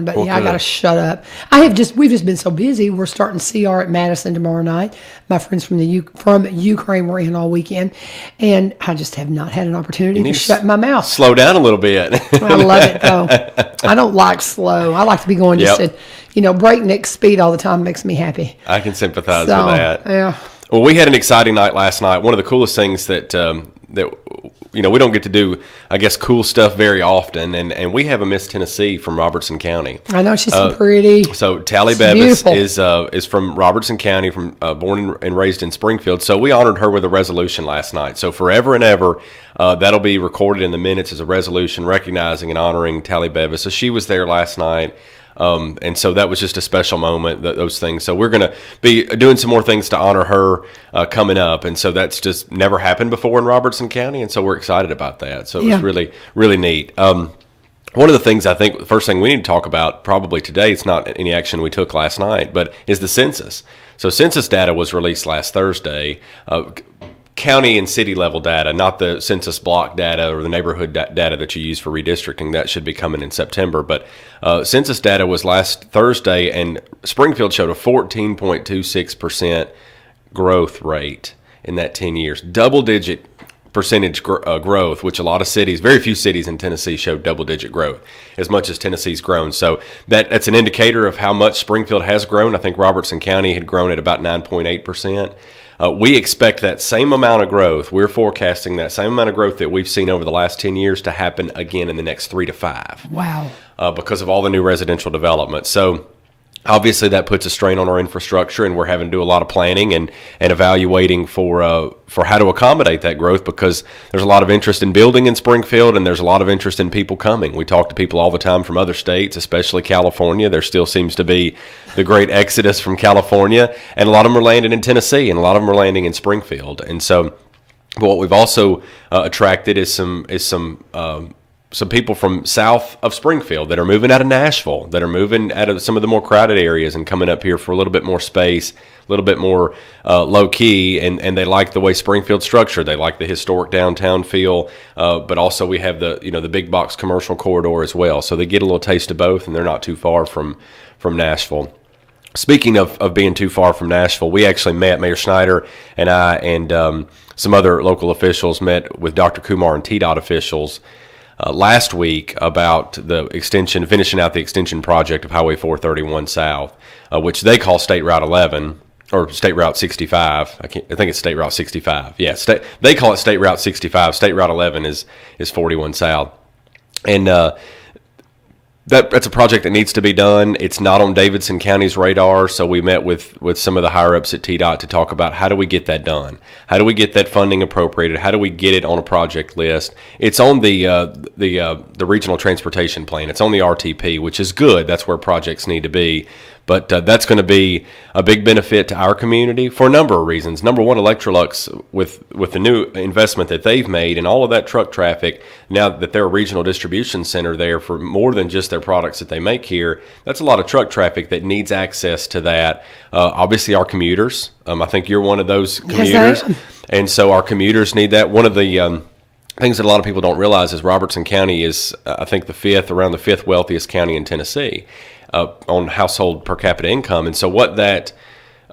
but Well, I good. gotta shut up. We've just been so busy. We're starting CR at Madison tomorrow night. My friends from Ukraine were in all weekend, and I just have not had an opportunity to shut my mouth. Slow down a little bit. I love it though. I don't like slow. I like to be going just Yep. at, breakneck speed all the time. Makes me happy. I can sympathize So, with that. yeah. Well, we had an exciting night last night. One of the coolest things that we don't get to do, I guess, cool stuff very often, and we have a Miss Tennessee from Robertson County. I know she's so pretty. So Tally She's Bevis beautiful. is from Robertson County, born and raised in Springfield. So we honored her with a resolution last night. So forever and ever, that'll be recorded in the minutes as a resolution recognizing and honoring Tally Bevis. So she was there last night. And so that was just a special moment, those things. So we're going to be doing some more things to honor her coming up. And so that's just never happened before in Robertson County. And so we're excited about that. So it was really, really neat. One of the things I think the first thing we need to talk about probably today, it's not any action we took last night, but is the census. So census data was released last Thursday. County and city level data, not the census block data or the neighborhood data that you use for redistricting. That should be coming in September. But census data was last Thursday, and Springfield showed a 14.26% growth rate in that 10 years. Double-digit percentage growth, which a lot of cities, very few cities in Tennessee showed double-digit growth, as much as Tennessee's grown. So that's an indicator of how much Springfield has grown. I think Robertson County had grown at about 9.8%. We expect that same amount of growth. We're forecasting that same amount of growth that we've seen over the last 10 years to happen again in the next 3 to 5. Wow. Because of all the new residential development. So obviously that puts a strain on our infrastructure, and we're having to do a lot of planning and evaluating for how to accommodate that growth, because there's a lot of interest in building in Springfield, and there's a lot of interest in people coming. We talk to people all the time from other states, especially California. There still seems to be the great exodus from California, and a lot of them are landing in Tennessee, and a lot of them are landing in Springfield. And so what we've also attracted is some people from south of Springfield that are moving out of Nashville, that are moving out of some of the more crowded areas and coming up here for a little bit more space, a little bit more low key, and they like the way Springfield's structured. They like the historic downtown feel, but also we have the big box commercial corridor as well. So they get a little taste of both, and they're not too far from Nashville. Speaking of being too far from Nashville, we actually met, Mayor Schneider and I and some other local officials met with Dr. Kumar and TDOT officials last week about finishing out the extension project of Highway 431 South, which they call State Route 11 or State Route 65. I think it's State Route 65. Yeah, they call it State Route 65. State Route 11 is 41 South, and that's a project that needs to be done. It's not on Davidson County's radar, so we met with some of the higher-ups at TDOT to talk about how do we get that done? How do we get that funding appropriated? How do we get it on a project list? It's on the Regional Transportation Plan. It's on the RTP, which is good. That's where projects need to be. But that's going to be a big benefit to our community for a number of reasons. Number one, Electrolux, with the new investment that they've made and all of that truck traffic, now that they're a regional distribution center there for more than just their products that they make here, that's a lot of truck traffic that needs access to that. Obviously, our commuters. I think you're one of those commuters. Yes, I am. And so our commuters need that. One of the things that a lot of people don't realize is Robertson County is, I think, around the fifth wealthiest county in Tennessee. On household per capita income. And so what that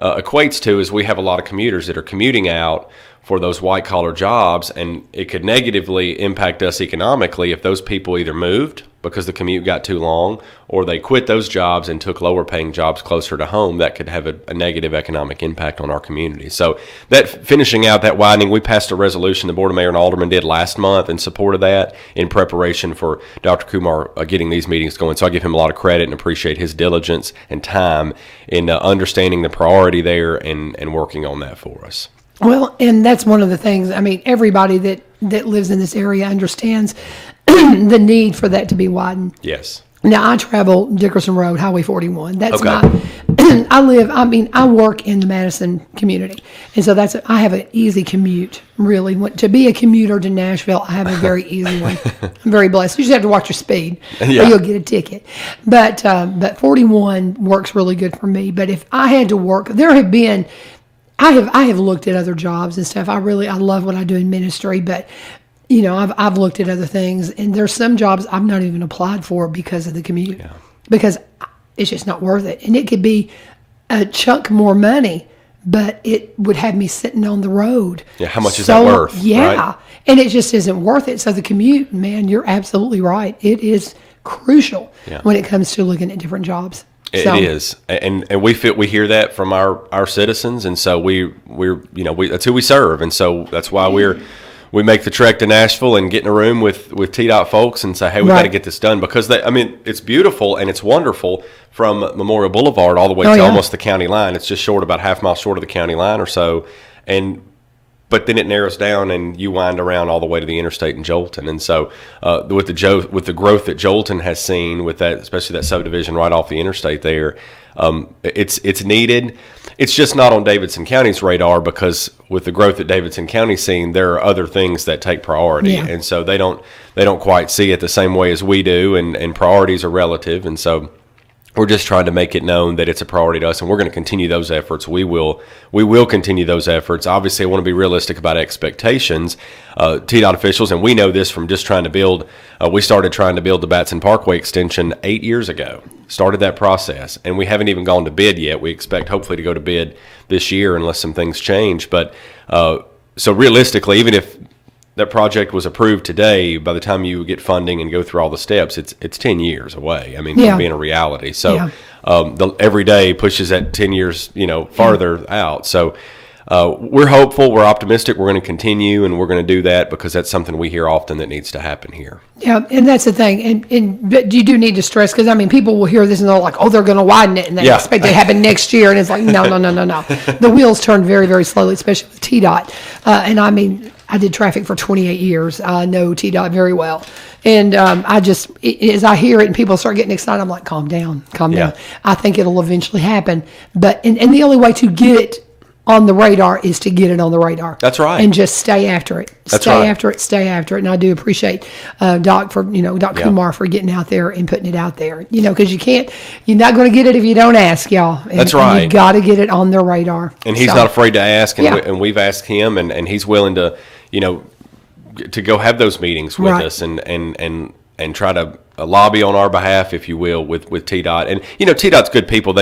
equates to is we have a lot of commuters that are commuting out for those white-collar jobs, and it could negatively impact us economically if those people either moved because the commute got too long, or they quit those jobs and took lower-paying jobs closer to home. That could have a negative economic impact on our community. So that finishing out that widening, we passed a resolution, the Board of Mayor and Aldermen did last month in support of that in preparation for Dr. Kumar getting these meetings going. So I give him a lot of credit and appreciate his diligence and time in understanding the priority there and working on that for us. Well, and that's one of the things. I mean, everybody that that lives in this area understands the need for that to be widened. Yes. Now, I travel Dickerson Road, Highway 41. That's Okay. I work in the Madison community. And so I have an easy commute, really. To be a commuter to Nashville, I have a very easy one. I'm very blessed. You just have to watch your speed or Yeah. you'll get a ticket. But 41 works really good for me. But if I had to work, I have looked at other jobs and stuff. I love what I do in ministry, but I've looked at other things, and there's some jobs I've not even applied for because of the commute, because it's just not worth it. And it could be a chunk more money, but it would have me sitting on the road. Yeah, how much is that worth? Yeah, right? And it just isn't worth it. So the commute, man, you're absolutely right. It is crucial when it comes to looking at different jobs. It is, and we hear that from our citizens, and so we're that's who we serve, and so that's why we make the trek to Nashville and get in a room with TDOT folks and say, hey, we got to get this done, because it's beautiful and it's wonderful from Memorial Boulevard all the way to almost the county line. It's just about half mile short of the county line or so, but then it narrows down and you wind around all the way to the interstate in Jolton. And so with the growth that Jolton has seen with that, especially that subdivision right off the interstate there, it's needed. It's just not on Davidson County's radar, because with the growth that Davidson County's seen, there are other things that take priority. Yeah. And so they don't quite see it the same way as we do, and priorities are relative. And so we're just trying to make it known that it's a priority to us, and we're going to continue those efforts. We will continue those efforts. Obviously, I want to be realistic about expectations. TDOT officials, and we know this from just trying to build, we started trying to build the Batson Parkway extension 8 years ago. Started that process, and we haven't even gone to bid yet. We expect hopefully to go to bid this year unless some things change. But so realistically, even if that project was approved today, by the time you get funding and go through all the steps, it's 10 years away. I mean, from being a reality. So every day pushes that 10 years, farther out. So we're hopeful, we're optimistic, we're going to continue, and we're going to do that because that's something we hear often that needs to happen here. Yeah, and that's the thing. But you do need to stress, because people will hear this and they're like, oh, they're going to widen it, and they expect it to happen next year. And it's like, no. The wheels turn very, very slowly, especially with TDOT. I did traffic for 28 years. I know TDOT very well. And as I hear it and people start getting excited, I'm like, calm down. I think it'll eventually happen. But and the only way to get it on the radar is to get it on the radar. That's right. And just stay after it. Stay after it. And I do appreciate Doc Kumar for getting out there and putting it out there. Because you're not going to get it if you don't ask, y'all. That's right. You got to get it on their radar. And he's not afraid to ask, and we've asked him, and he's willing to, to go have those meetings with us and try to lobby on our behalf, if you will, with TDOT. And TDOT's good people.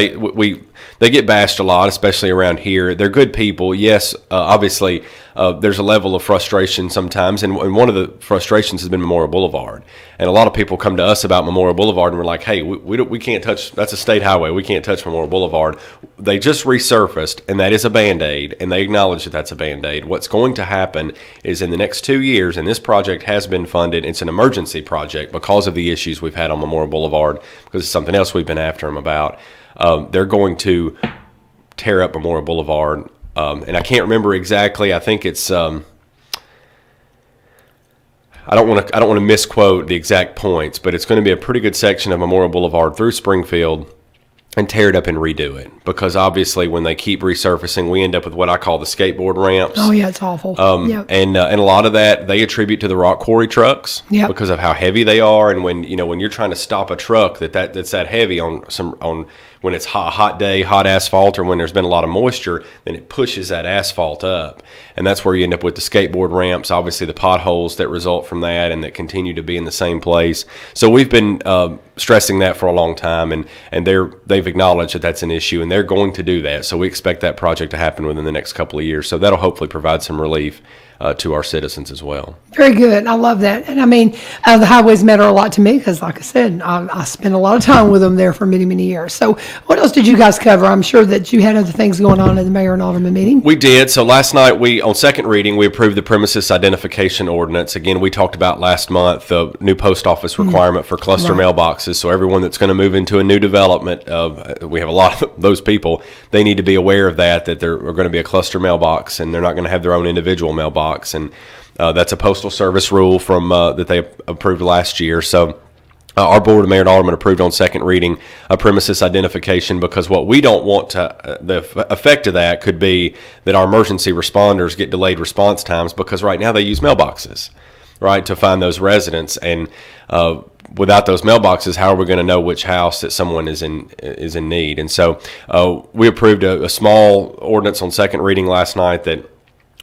They get bashed a lot, especially around here. They're good people. Yes, obviously, there's a level of frustration sometimes, and one of the frustrations has been Memorial Boulevard. And a lot of people come to us about Memorial Boulevard, and we're like, hey, we can't touch. That's a state highway. We can't touch Memorial Boulevard. They just resurfaced, and that is a Band-Aid, and they acknowledge that that's a Band-Aid. What's going to happen is in the next 2 years, and this project has been funded. It's an emergency project because of the issues we've had on Memorial Boulevard, because it's something else we've been after them about. They're going to tear up Memorial Boulevard, and I can't remember exactly. I think it's I don't want to misquote the exact points, but it's going to be a pretty good section of Memorial Boulevard through Springfield, and tear it up and redo it, because obviously when they keep resurfacing, we end up with what I call the skateboard ramps. Oh yeah, it's awful. And a lot of that they attribute to the rock quarry trucks because of how heavy they are, and when you're trying to stop a truck that's that heavy on when it's hot day, hot asphalt, or when there's been a lot of moisture, then it pushes that asphalt up, and that's where you end up with the skateboard ramps. Obviously, the potholes that result from that and that continue to be in the same place. So we've been stressing that for a long time, and they've acknowledged that that's an issue, and they're going to do that. So we expect that project to happen within the next couple of years. So that'll hopefully provide some relief to our citizens as well. Very good. I love that. And the highways matter a lot to me because, like I said, I spent a lot of time with them there for many, many years. So what else did you guys cover? I'm sure that you had other things going on in the mayor and alderman meeting. We did. So last night, on second reading, we approved the premises identification ordinance. Again, we talked about last month the new post office requirement for cluster mailboxes. mailboxes. So everyone that's going to move into a new development, we have a lot of those people. They need to be aware of that there are going to be a cluster mailbox, and they're not going to have their own individual mailbox. And that's a Postal Service rule from that they approved last year. So our board of mayor and aldermen approved on second reading a premises identification, because what we don't want to, the effect of that could be that our emergency responders get delayed response times, because right now they use mailboxes, right, to find those residents. And without those mailboxes, how are we going to know which house that someone is in need? And so we approved a small ordinance on second reading last night that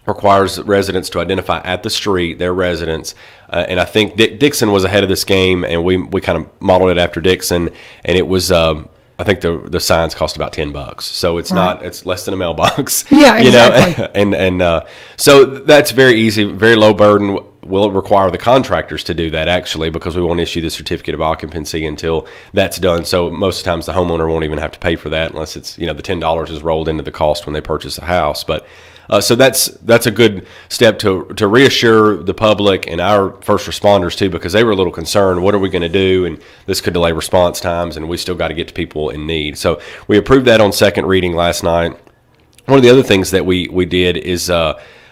requires residents to identify at the street their residents, and I think Dixon was ahead of this game, and we kind of modeled it after Dixon, and it was I think the signs cost about $10, so it's not, it's less than a mailbox. Yeah, exactly. and so that's very easy, very low burden. Will require the contractors to do that, actually, because we won't issue the certificate of occupancy until that's done. So most of the times the homeowner won't even have to pay for that unless it's, the $10 is rolled into the cost when they purchase a house. But so that's a good step to reassure the public and our first responders too, because they were a little concerned. What are we going to do? And this could delay response times, and we still got to get to people in need. So we approved that on second reading last night. One of the other things that we did is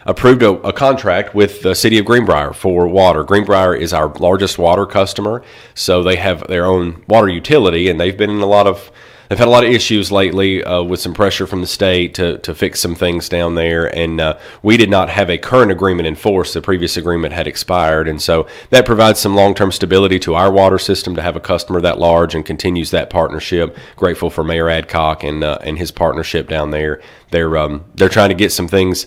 approved a contract with the city of Greenbrier for water. Greenbrier is our largest water customer, so they have their own water utility, and they've had a lot of issues lately with some pressure from the state to fix some things down there, and we did not have a current agreement in force. The previous agreement had expired, and so that provides some long-term stability to our water system to have a customer that large, and continues that partnership. Grateful for Mayor Adcock and his partnership down there. They're trying to get some things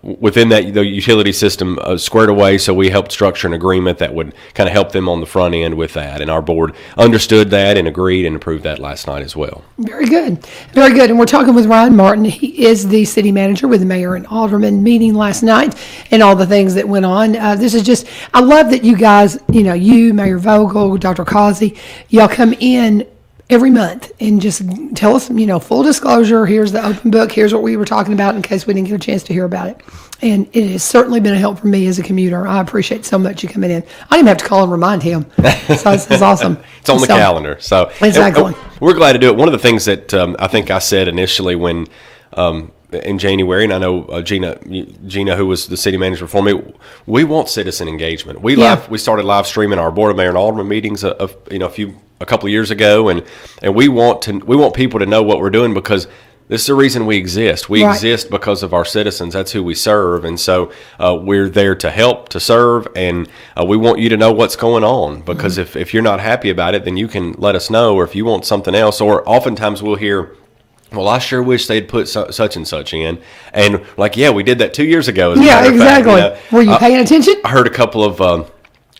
within the utility system squared away, so we helped structure an agreement that would kind of help them on the front end with that, and our board understood that and agreed and approved that last night as well. Very good. Very good. And we're talking with Ryan Martin. He is the city manager with the mayor and alderman meeting last night and all the things that went on. This is just, I love that you guys, you, Mayor Vogel, Dr. Causey, y'all come in every month and just tell us, full disclosure, here's the open book, here's what we were talking about in case we didn't get a chance to hear about it. And it has certainly been a help for me as a commuter. I appreciate so much you coming in. I didn't have to call and remind him. So this is awesome. It's on the calendar. So exactly. We're glad to do it. One of the things that I think I said initially when in January, and I know Gina, who was the city manager for me, we want citizen engagement. We started live streaming our board of mayor and alderman meetings a couple of years ago, and we want people to know what we're doing, because this is the reason we exist. We exist because of our citizens. That's who we serve, and so we're there to help, to serve, and we want you to know what's going on, because if you're not happy about it, then you can let us know, or if you want something else. Or oftentimes we'll hear, well, I sure wish they'd put such and such in. And we did that 2 years ago. Exactly. Were you paying attention? I heard a couple of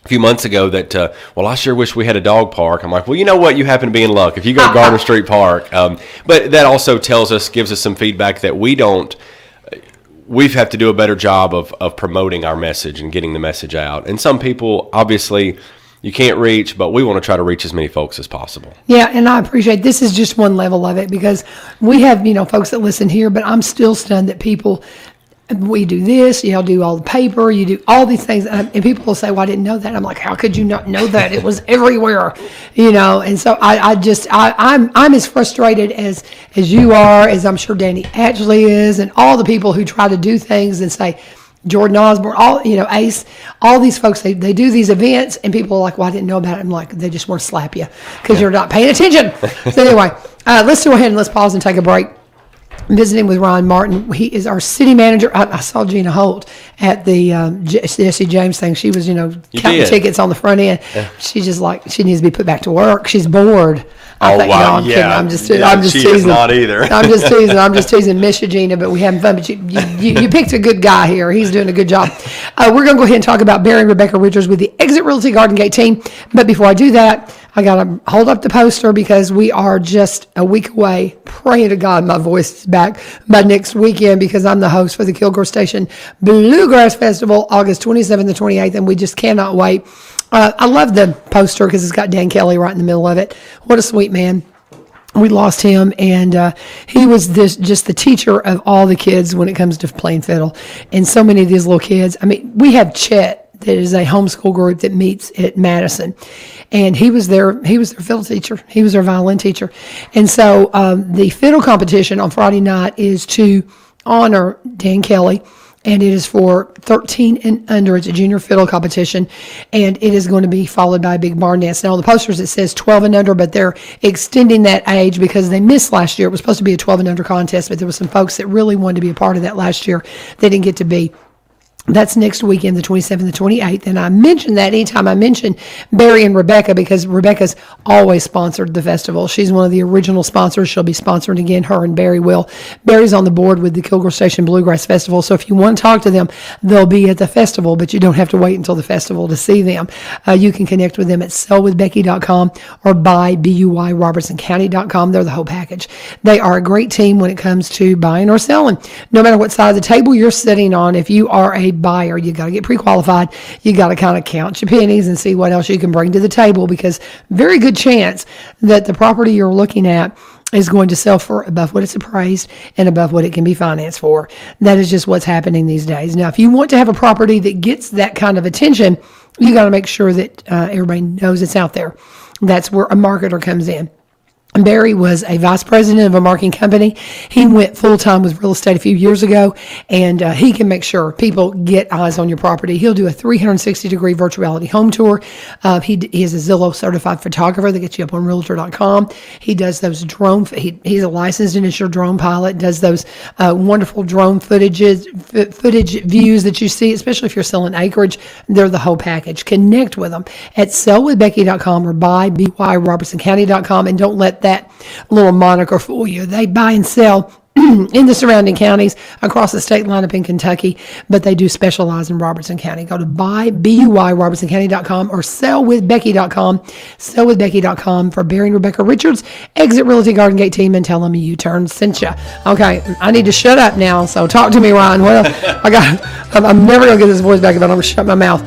a few months ago that, I sure wish we had a dog park. I'm like, well, you know what? You happen to be in luck if you go to Gardner Street Park. But that also gives us some feedback that we have to do a better job of promoting our message and getting the message out. And some people, obviously, you can't reach, but we want to try to reach as many folks as possible. Yeah, and I appreciate this is just one level of it, because we have, folks that listen here, but I'm still stunned that people, we do this, y'all do all the paper, you do all these things, and people will say, well, I didn't know that. I'm like, how could you not know that? It was everywhere, and so I'm as frustrated as you are, as I'm sure Danny Atchley is, and all the people who try to do things and say, Jordan Osborne, Ace, all these folks, they do these events, and people are like, well, I didn't know about it. I'm like, they just want to slap you because you're not paying attention. So anyway, let's go ahead and let's pause and take a break. I'm visiting with Ryan Martin. He is our city manager. I saw Gina Holt at the Jesse James thing. She was, counting tickets on the front end. Yeah. She's just like, she needs to be put back to work. She's bored. I'm kidding. I'm just she teasing. Is not either. I'm just teasing. Miss you, Gina, but we having fun. But you picked a good guy here. He's doing a good job. We're going to go ahead and talk about Barry and Rebecca Richards with the Exit Realty Garden Gate team. But before I do that, I got to hold up the poster, because we are just a week away, praying to God my voice is back by next weekend, because I'm the host for the Kilgore Station Bluegrass Festival, August 27th and 28th, and we just cannot wait. I love the poster because it's got Dan Kelly right in the middle of it. What a sweet man. We lost him, and he was just the teacher of all the kids when it comes to playing fiddle. And so many of these little kids, we have Chet that is a homeschool group that meets at Madison. And he was their fiddle teacher. He was their violin teacher. And so the fiddle competition on Friday night is to honor Dan Kelly. And it is for 13 and under. It's a junior fiddle competition, and it is going to be followed by a big barn dance. Now, on the posters, it says 12 and under, but they're extending that age because they missed last year. It was supposed to be a 12 and under contest, but there were some folks that really wanted to be a part of that last year. They didn't get to be. That's next weekend, the 27th and 28th. And I mention that anytime I mention Barry and Rebecca, because Rebecca's always sponsored the festival. She's one of the original sponsors. She'll be sponsoring again, her and Barry will. Barry's on the board with the Kilgore Station Bluegrass Festival. So if you want to talk to them, they'll be at the festival, but you don't have to wait until the festival to see them. You can connect with them at sellwithbecky.com or by BUYRobertsonCounty.com. They're the whole package. They are a great team when it comes to buying or selling. No matter what side of the table you're sitting on, if you are a buyer, you got to get pre-qualified. You got to kind of count your pennies and see what else you can bring to the table, because very good chance that the property you're looking at is going to sell for above what it's appraised and above what it can be financed for. That is just what's happening these days. Now, if you want to have a property that gets that kind of attention, you got to make sure that everybody knows it's out there. That's where a marketer comes in. Barry was a vice president of a marketing company. He went full-time with real estate a few years ago, and he can make sure people get eyes on your property. He'll do a 360-degree virtual reality home tour. He is a Zillow certified photographer that gets you up on Realtor.com. He does those drone. He's a licensed initial drone pilot. Does those wonderful drone footage views that you see, especially if you're selling acreage. They're the whole package. Connect with them at sellwithbecky.com or by BYRobertsonCounty.com, and don't let that little moniker fool you. They buy and sell in the surrounding counties across the state line up in Kentucky, but they do specialize in Robertson County. Go to BUYRobertsonCounty.com or sellwithbecky.com. Sellwithbecky.com for Barry and Rebecca Richards, Exit Realty Garden Gate team, and tell them you turned sent you. Okay, I need to shut up now, so talk to me, Ryan. Well, I'm never going to get this voice back, but I'm going to shut my mouth.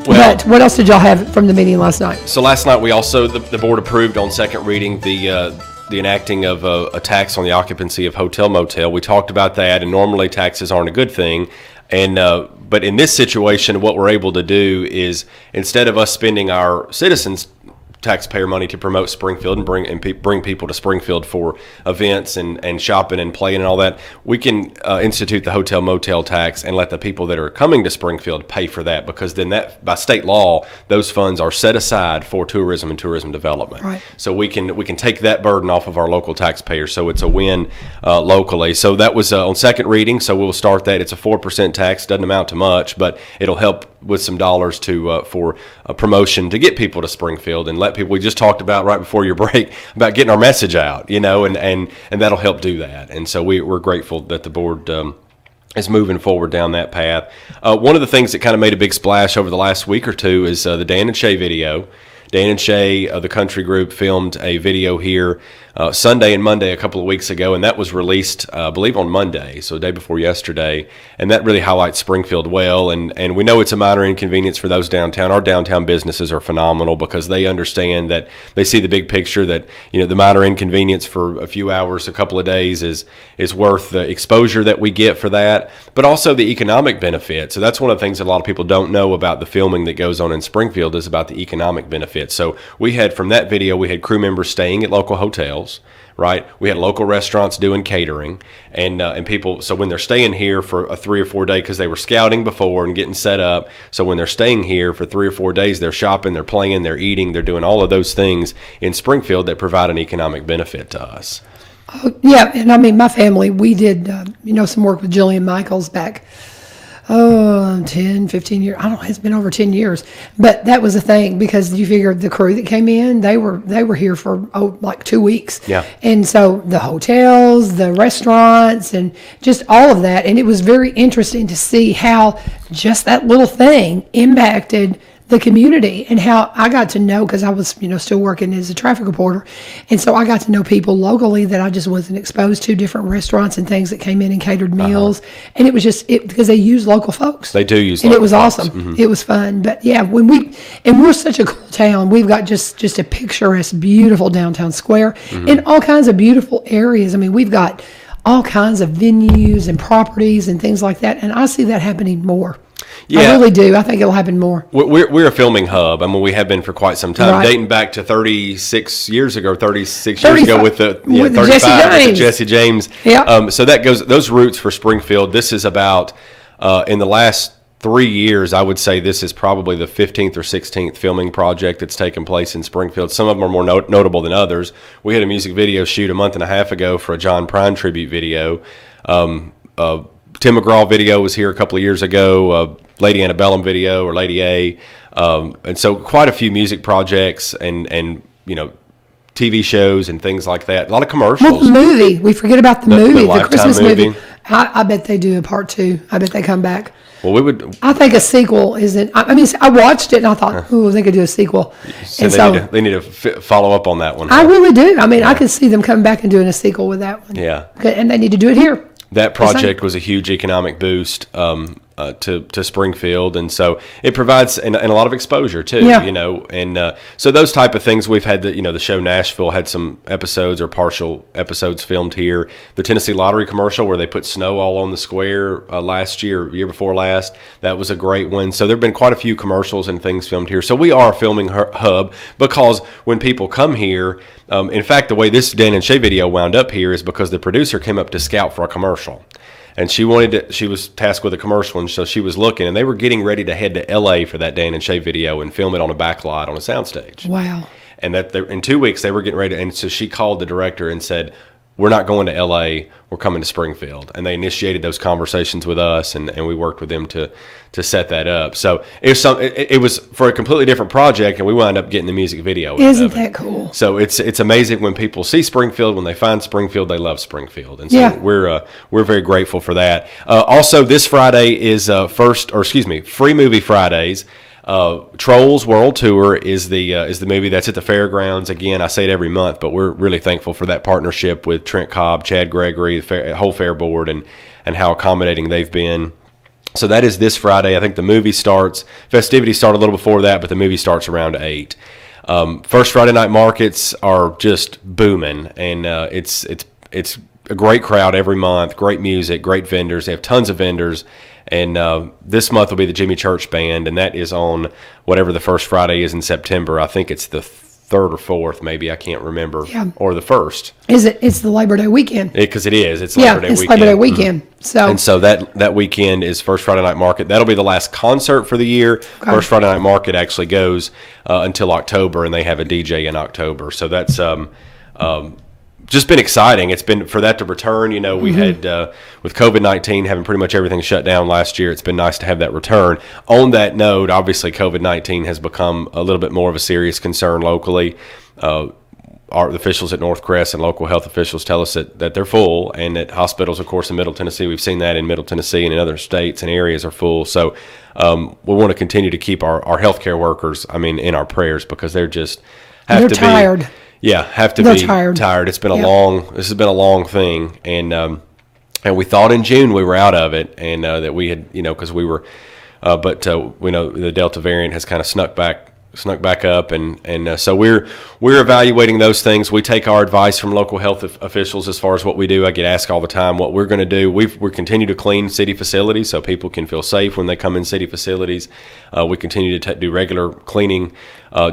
Well, but what else did y'all have from the meeting last night? So last night we also, the board approved on second reading the enacting of a tax on the occupancy of hotel motel. We talked about that, and normally taxes aren't a good thing. And but in this situation, what we're able to do is, instead of us spending our citizens' taxpayer money to promote Springfield and bring people to Springfield for events and shopping and playing and all that, we can institute the hotel motel tax and let the people that are coming to Springfield pay for that, because then that, by state law, those funds are set aside for tourism and tourism development. Right. So we can take that burden off of our local taxpayers. So it's a win locally. So that was on second reading. So we'll start that. It's a 4% tax. Doesn't amount to much, but it'll help with some dollars to for a promotion to get people to Springfield and let people. We just talked about right before your break about getting our message out, and that'll help do that. And so we're grateful that the board is moving forward down that path. One of the things that kind of made a big splash over the last week or two is the Dan and Shay video. Dan and Shay of the country group filmed a video here Sunday and Monday a couple of weeks ago, and that was released, I believe, on Monday, so the day before yesterday, and that really highlights Springfield well, and we know it's a minor inconvenience for those downtown. Our downtown businesses are phenomenal because they understand that they see the big picture, that the minor inconvenience for a few hours, a couple of days is worth the exposure that we get for that, but also the economic benefit. So that's one of the things that a lot of people don't know about the filming that goes on in Springfield, is about the economic benefit. So we had, from that video, we had crew members staying at local hotels, right? We had local restaurants doing catering, and people, so when they're staying here for a 3 or 4 day, because they were scouting before and getting set up, so when they're staying here for 3 or 4 days, they're shopping, they're playing, they're eating, they're doing all of those things in Springfield that provide an economic benefit to us. Yeah, and I mean, my family, we did, some work with Jillian Michaels back 10, 15 years. I don't know, it's been over 10 years. But that was the thing, because you figured the crew that came in, they were here for like 2 weeks. Yeah. And so the hotels, the restaurants, and just all of that. And it was very interesting to see how just that little thing impacted the community, and how I got to know, because I was, still working as a traffic reporter. And so I got to know people locally that I just wasn't exposed to, different restaurants and things that came in and catered meals. And it was just, because they use local folks. They do use and local it was folks. awesome. Mm-hmm. It was fun. But yeah, we're such a cool town. We've got just a picturesque, beautiful downtown square and all kinds of beautiful areas. I mean, we've got all kinds of venues and properties and things like that. And I see that happening more. I really do. I think it'll happen more. We're a filming hub. I mean, we have been for quite some time, Right. dating back to 36 years ago with the With 35 Jesse with the James. Jesse James. Yeah. So that goes those roots for Springfield. This is about in the last 3 years, I would say this is probably the 15th or 16th filming project that's taken place in Springfield. Some of them are more notable than others. We had a music video shoot a month and a half ago for a John Prine tribute video. Tim McGraw video was here a couple of years ago. Lady Antebellum video or Lady A, and so quite a few music projects and TV shows and things like that. A lot of commercials. Well, the movie. We forget about the movie, the Lifetime Christmas movie. movie. I bet they do a part 2. I bet they come back. Well, we would. I think a sequel isn't. I mean, I watched it and I thought, "Ooh, they could do a sequel." And so they need to follow up on that one. I really do. I mean, I could see them coming back and doing a sequel with that one. Yeah. And they need to do it here. That project was a huge economic boost to Springfield, and so it provides and a lot of exposure too. Yeah. And so those type of things we've had. The show Nashville had some episodes or partial episodes filmed here. The Tennessee Lottery commercial where they put snow all on the square last year before last, that was a great one. So there've been quite a few commercials and things filmed here. So we are a filming hub because when people come here. In fact, the way this Dan and Shay video wound up here is because the producer came up to scout for a commercial. And she was tasked with a commercial, and so she was looking, and they were getting ready to head to L.A. for that Dan and Shay video and film it on a backlot on a soundstage. Wow. And that in 2 weeks, they were getting ready, and so she called the director and said, we're not going to L.A., we're coming to Springfield. And they initiated those conversations with us, and we worked with them to set that up. So it was for a completely different project, and we wound up getting the music video. Isn't that cool? So it's amazing when people see Springfield, when they find Springfield, they love Springfield. And so we're very grateful for that. Also, this Friday is Free Movie Fridays. Trolls World Tour is the movie that's at the fairgrounds. Again, I say it every month, but we're really thankful for that partnership with Trent Cobb, Chad Gregory, the whole fair board, and how accommodating they've been. So that is this Friday. I think the movie festivities start a little before that, but the movie starts around 8. First Friday night markets are just booming, and it's a great crowd every month, great music, great vendors. They have tons of vendors. And this month will be the Jimmy Church Band, and that is on whatever the first Friday is in September. I think it's the 3rd or 4th, maybe. I can't remember. Yeah. Or the 1st. Is it? It's the Labor Day weekend. Because it is. It's Yeah, Labor Day it's weekend. Labor Day weekend. And so that weekend is First Friday Night Market. That'll be the last concert for the year. Okay. First Friday Night Market actually goes until October, and they have a DJ in October. So that's just been exciting. It's been for that to return. We had with COVID-19 having pretty much everything shut down last year. It's been nice to have that return. On that note, obviously COVID-19 has become a little bit more of a serious concern locally. Our officials at Northcrest and local health officials tell us that they're full, and that hospitals, of course, in Middle Tennessee, we've seen that in Middle Tennessee and in other states and areas are full. So we want to continue to keep our healthcare workers, in our prayers, because they're just They're tired. have to They're be tired. It's been this has been a long thing, and we thought in June we were out of it, and that we had, because we were, but we know the Delta variant has kind of snuck back up, and so we're evaluating those things. We take our advice from local health officials as far as what we do. I get asked all the time what we're going to do. We continue to clean city facilities so people can feel safe when they come in city facilities. We continue to do regular cleaning,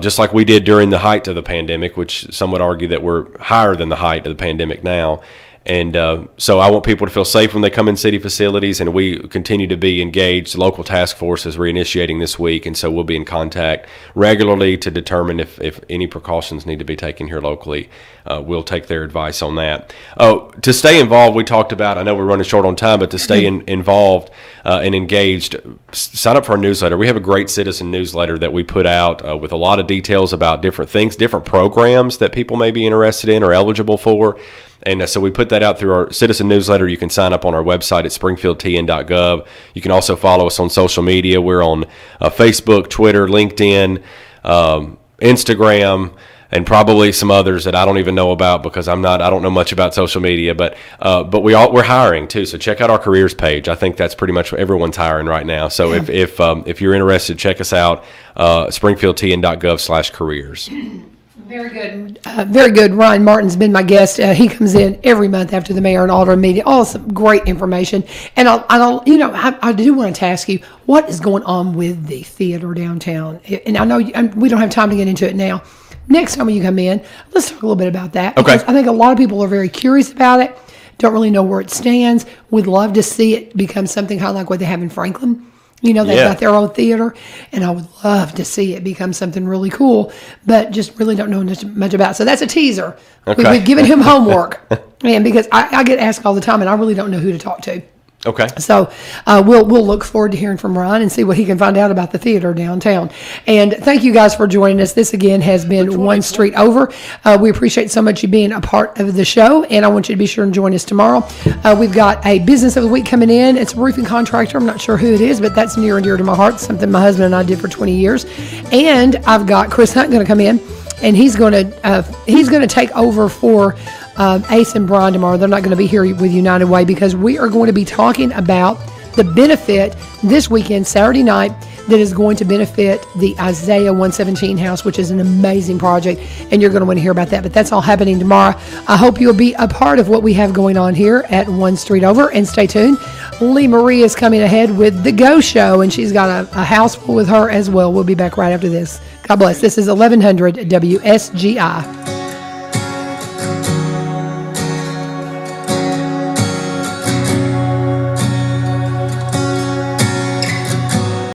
just like we did during the height of the pandemic, which some would argue that we're higher than the height of the pandemic now. And so I want people to feel safe when they come in city facilities, and we continue to be engaged. The local task force is reinitiating this week, and so we'll be in contact regularly to determine if any precautions need to be taken here locally. We'll take their advice on that. To stay involved, we talked about, I know we're running short on time, but to stay involved and engaged, sign up for our newsletter. We have a great citizen newsletter that we put out with a lot of details about different things, different programs that people may be interested in or eligible for. And so we put that out through our citizen newsletter. You can sign up on our website at springfieldtn.gov. You can also follow us on social media. We're on Facebook, Twitter, LinkedIn, Instagram, and probably some others that I don't even know about because I don't know much about social media. But we're hiring too. So check out our careers page. I think that's pretty much what everyone's hiring right now. So if you're interested, check us out, springfieldtn.gov/careers. Very good. Very good. Ryan Martin's been my guest. He comes in every month after the mayor and alderman meeting. All some great information. And I do want to ask you, what is going on with the theater downtown? And I know we don't have time to get into it now. Next time when you come in, let's talk a little bit about that. Okay. Because I think a lot of people are very curious about it. Don't really know where it stands. Would love to see it become something kind of like what they have in Franklin. They've got their own theater, and I would love to see it become something really cool, but just really don't know much about it. So that's a teaser. Okay. We've given him homework, and because I get asked all the time, and I really don't know who to talk to. Okay. So we'll look forward to hearing from Ryan and see what he can find out about the theater downtown. And thank you guys for joining us. This again has been One Street Over. We appreciate so much you being a part of the show, and I want you to be sure and join us tomorrow. We've got a business of the week coming in. It's a roofing contractor. I'm not sure who it is, but that's near and dear to my heart. Something my husband and I did for 20 years. And I've got Chris Hunt going to come in, and he's going to take over for Ace and Brian tomorrow. They're not going to be here with United Way because we are going to be talking about the benefit this weekend, Saturday night, that is going to benefit the Isaiah 117 house, which is an amazing project, and you're going to want to hear about that. But that's all happening tomorrow. I hope you'll be a part of what we have going on here at One Street Over, and stay tuned. Lee Marie is coming ahead with The Go Show, and she's got a house full with her as well. We'll be back right after this. God bless. This is 1100 WSGI.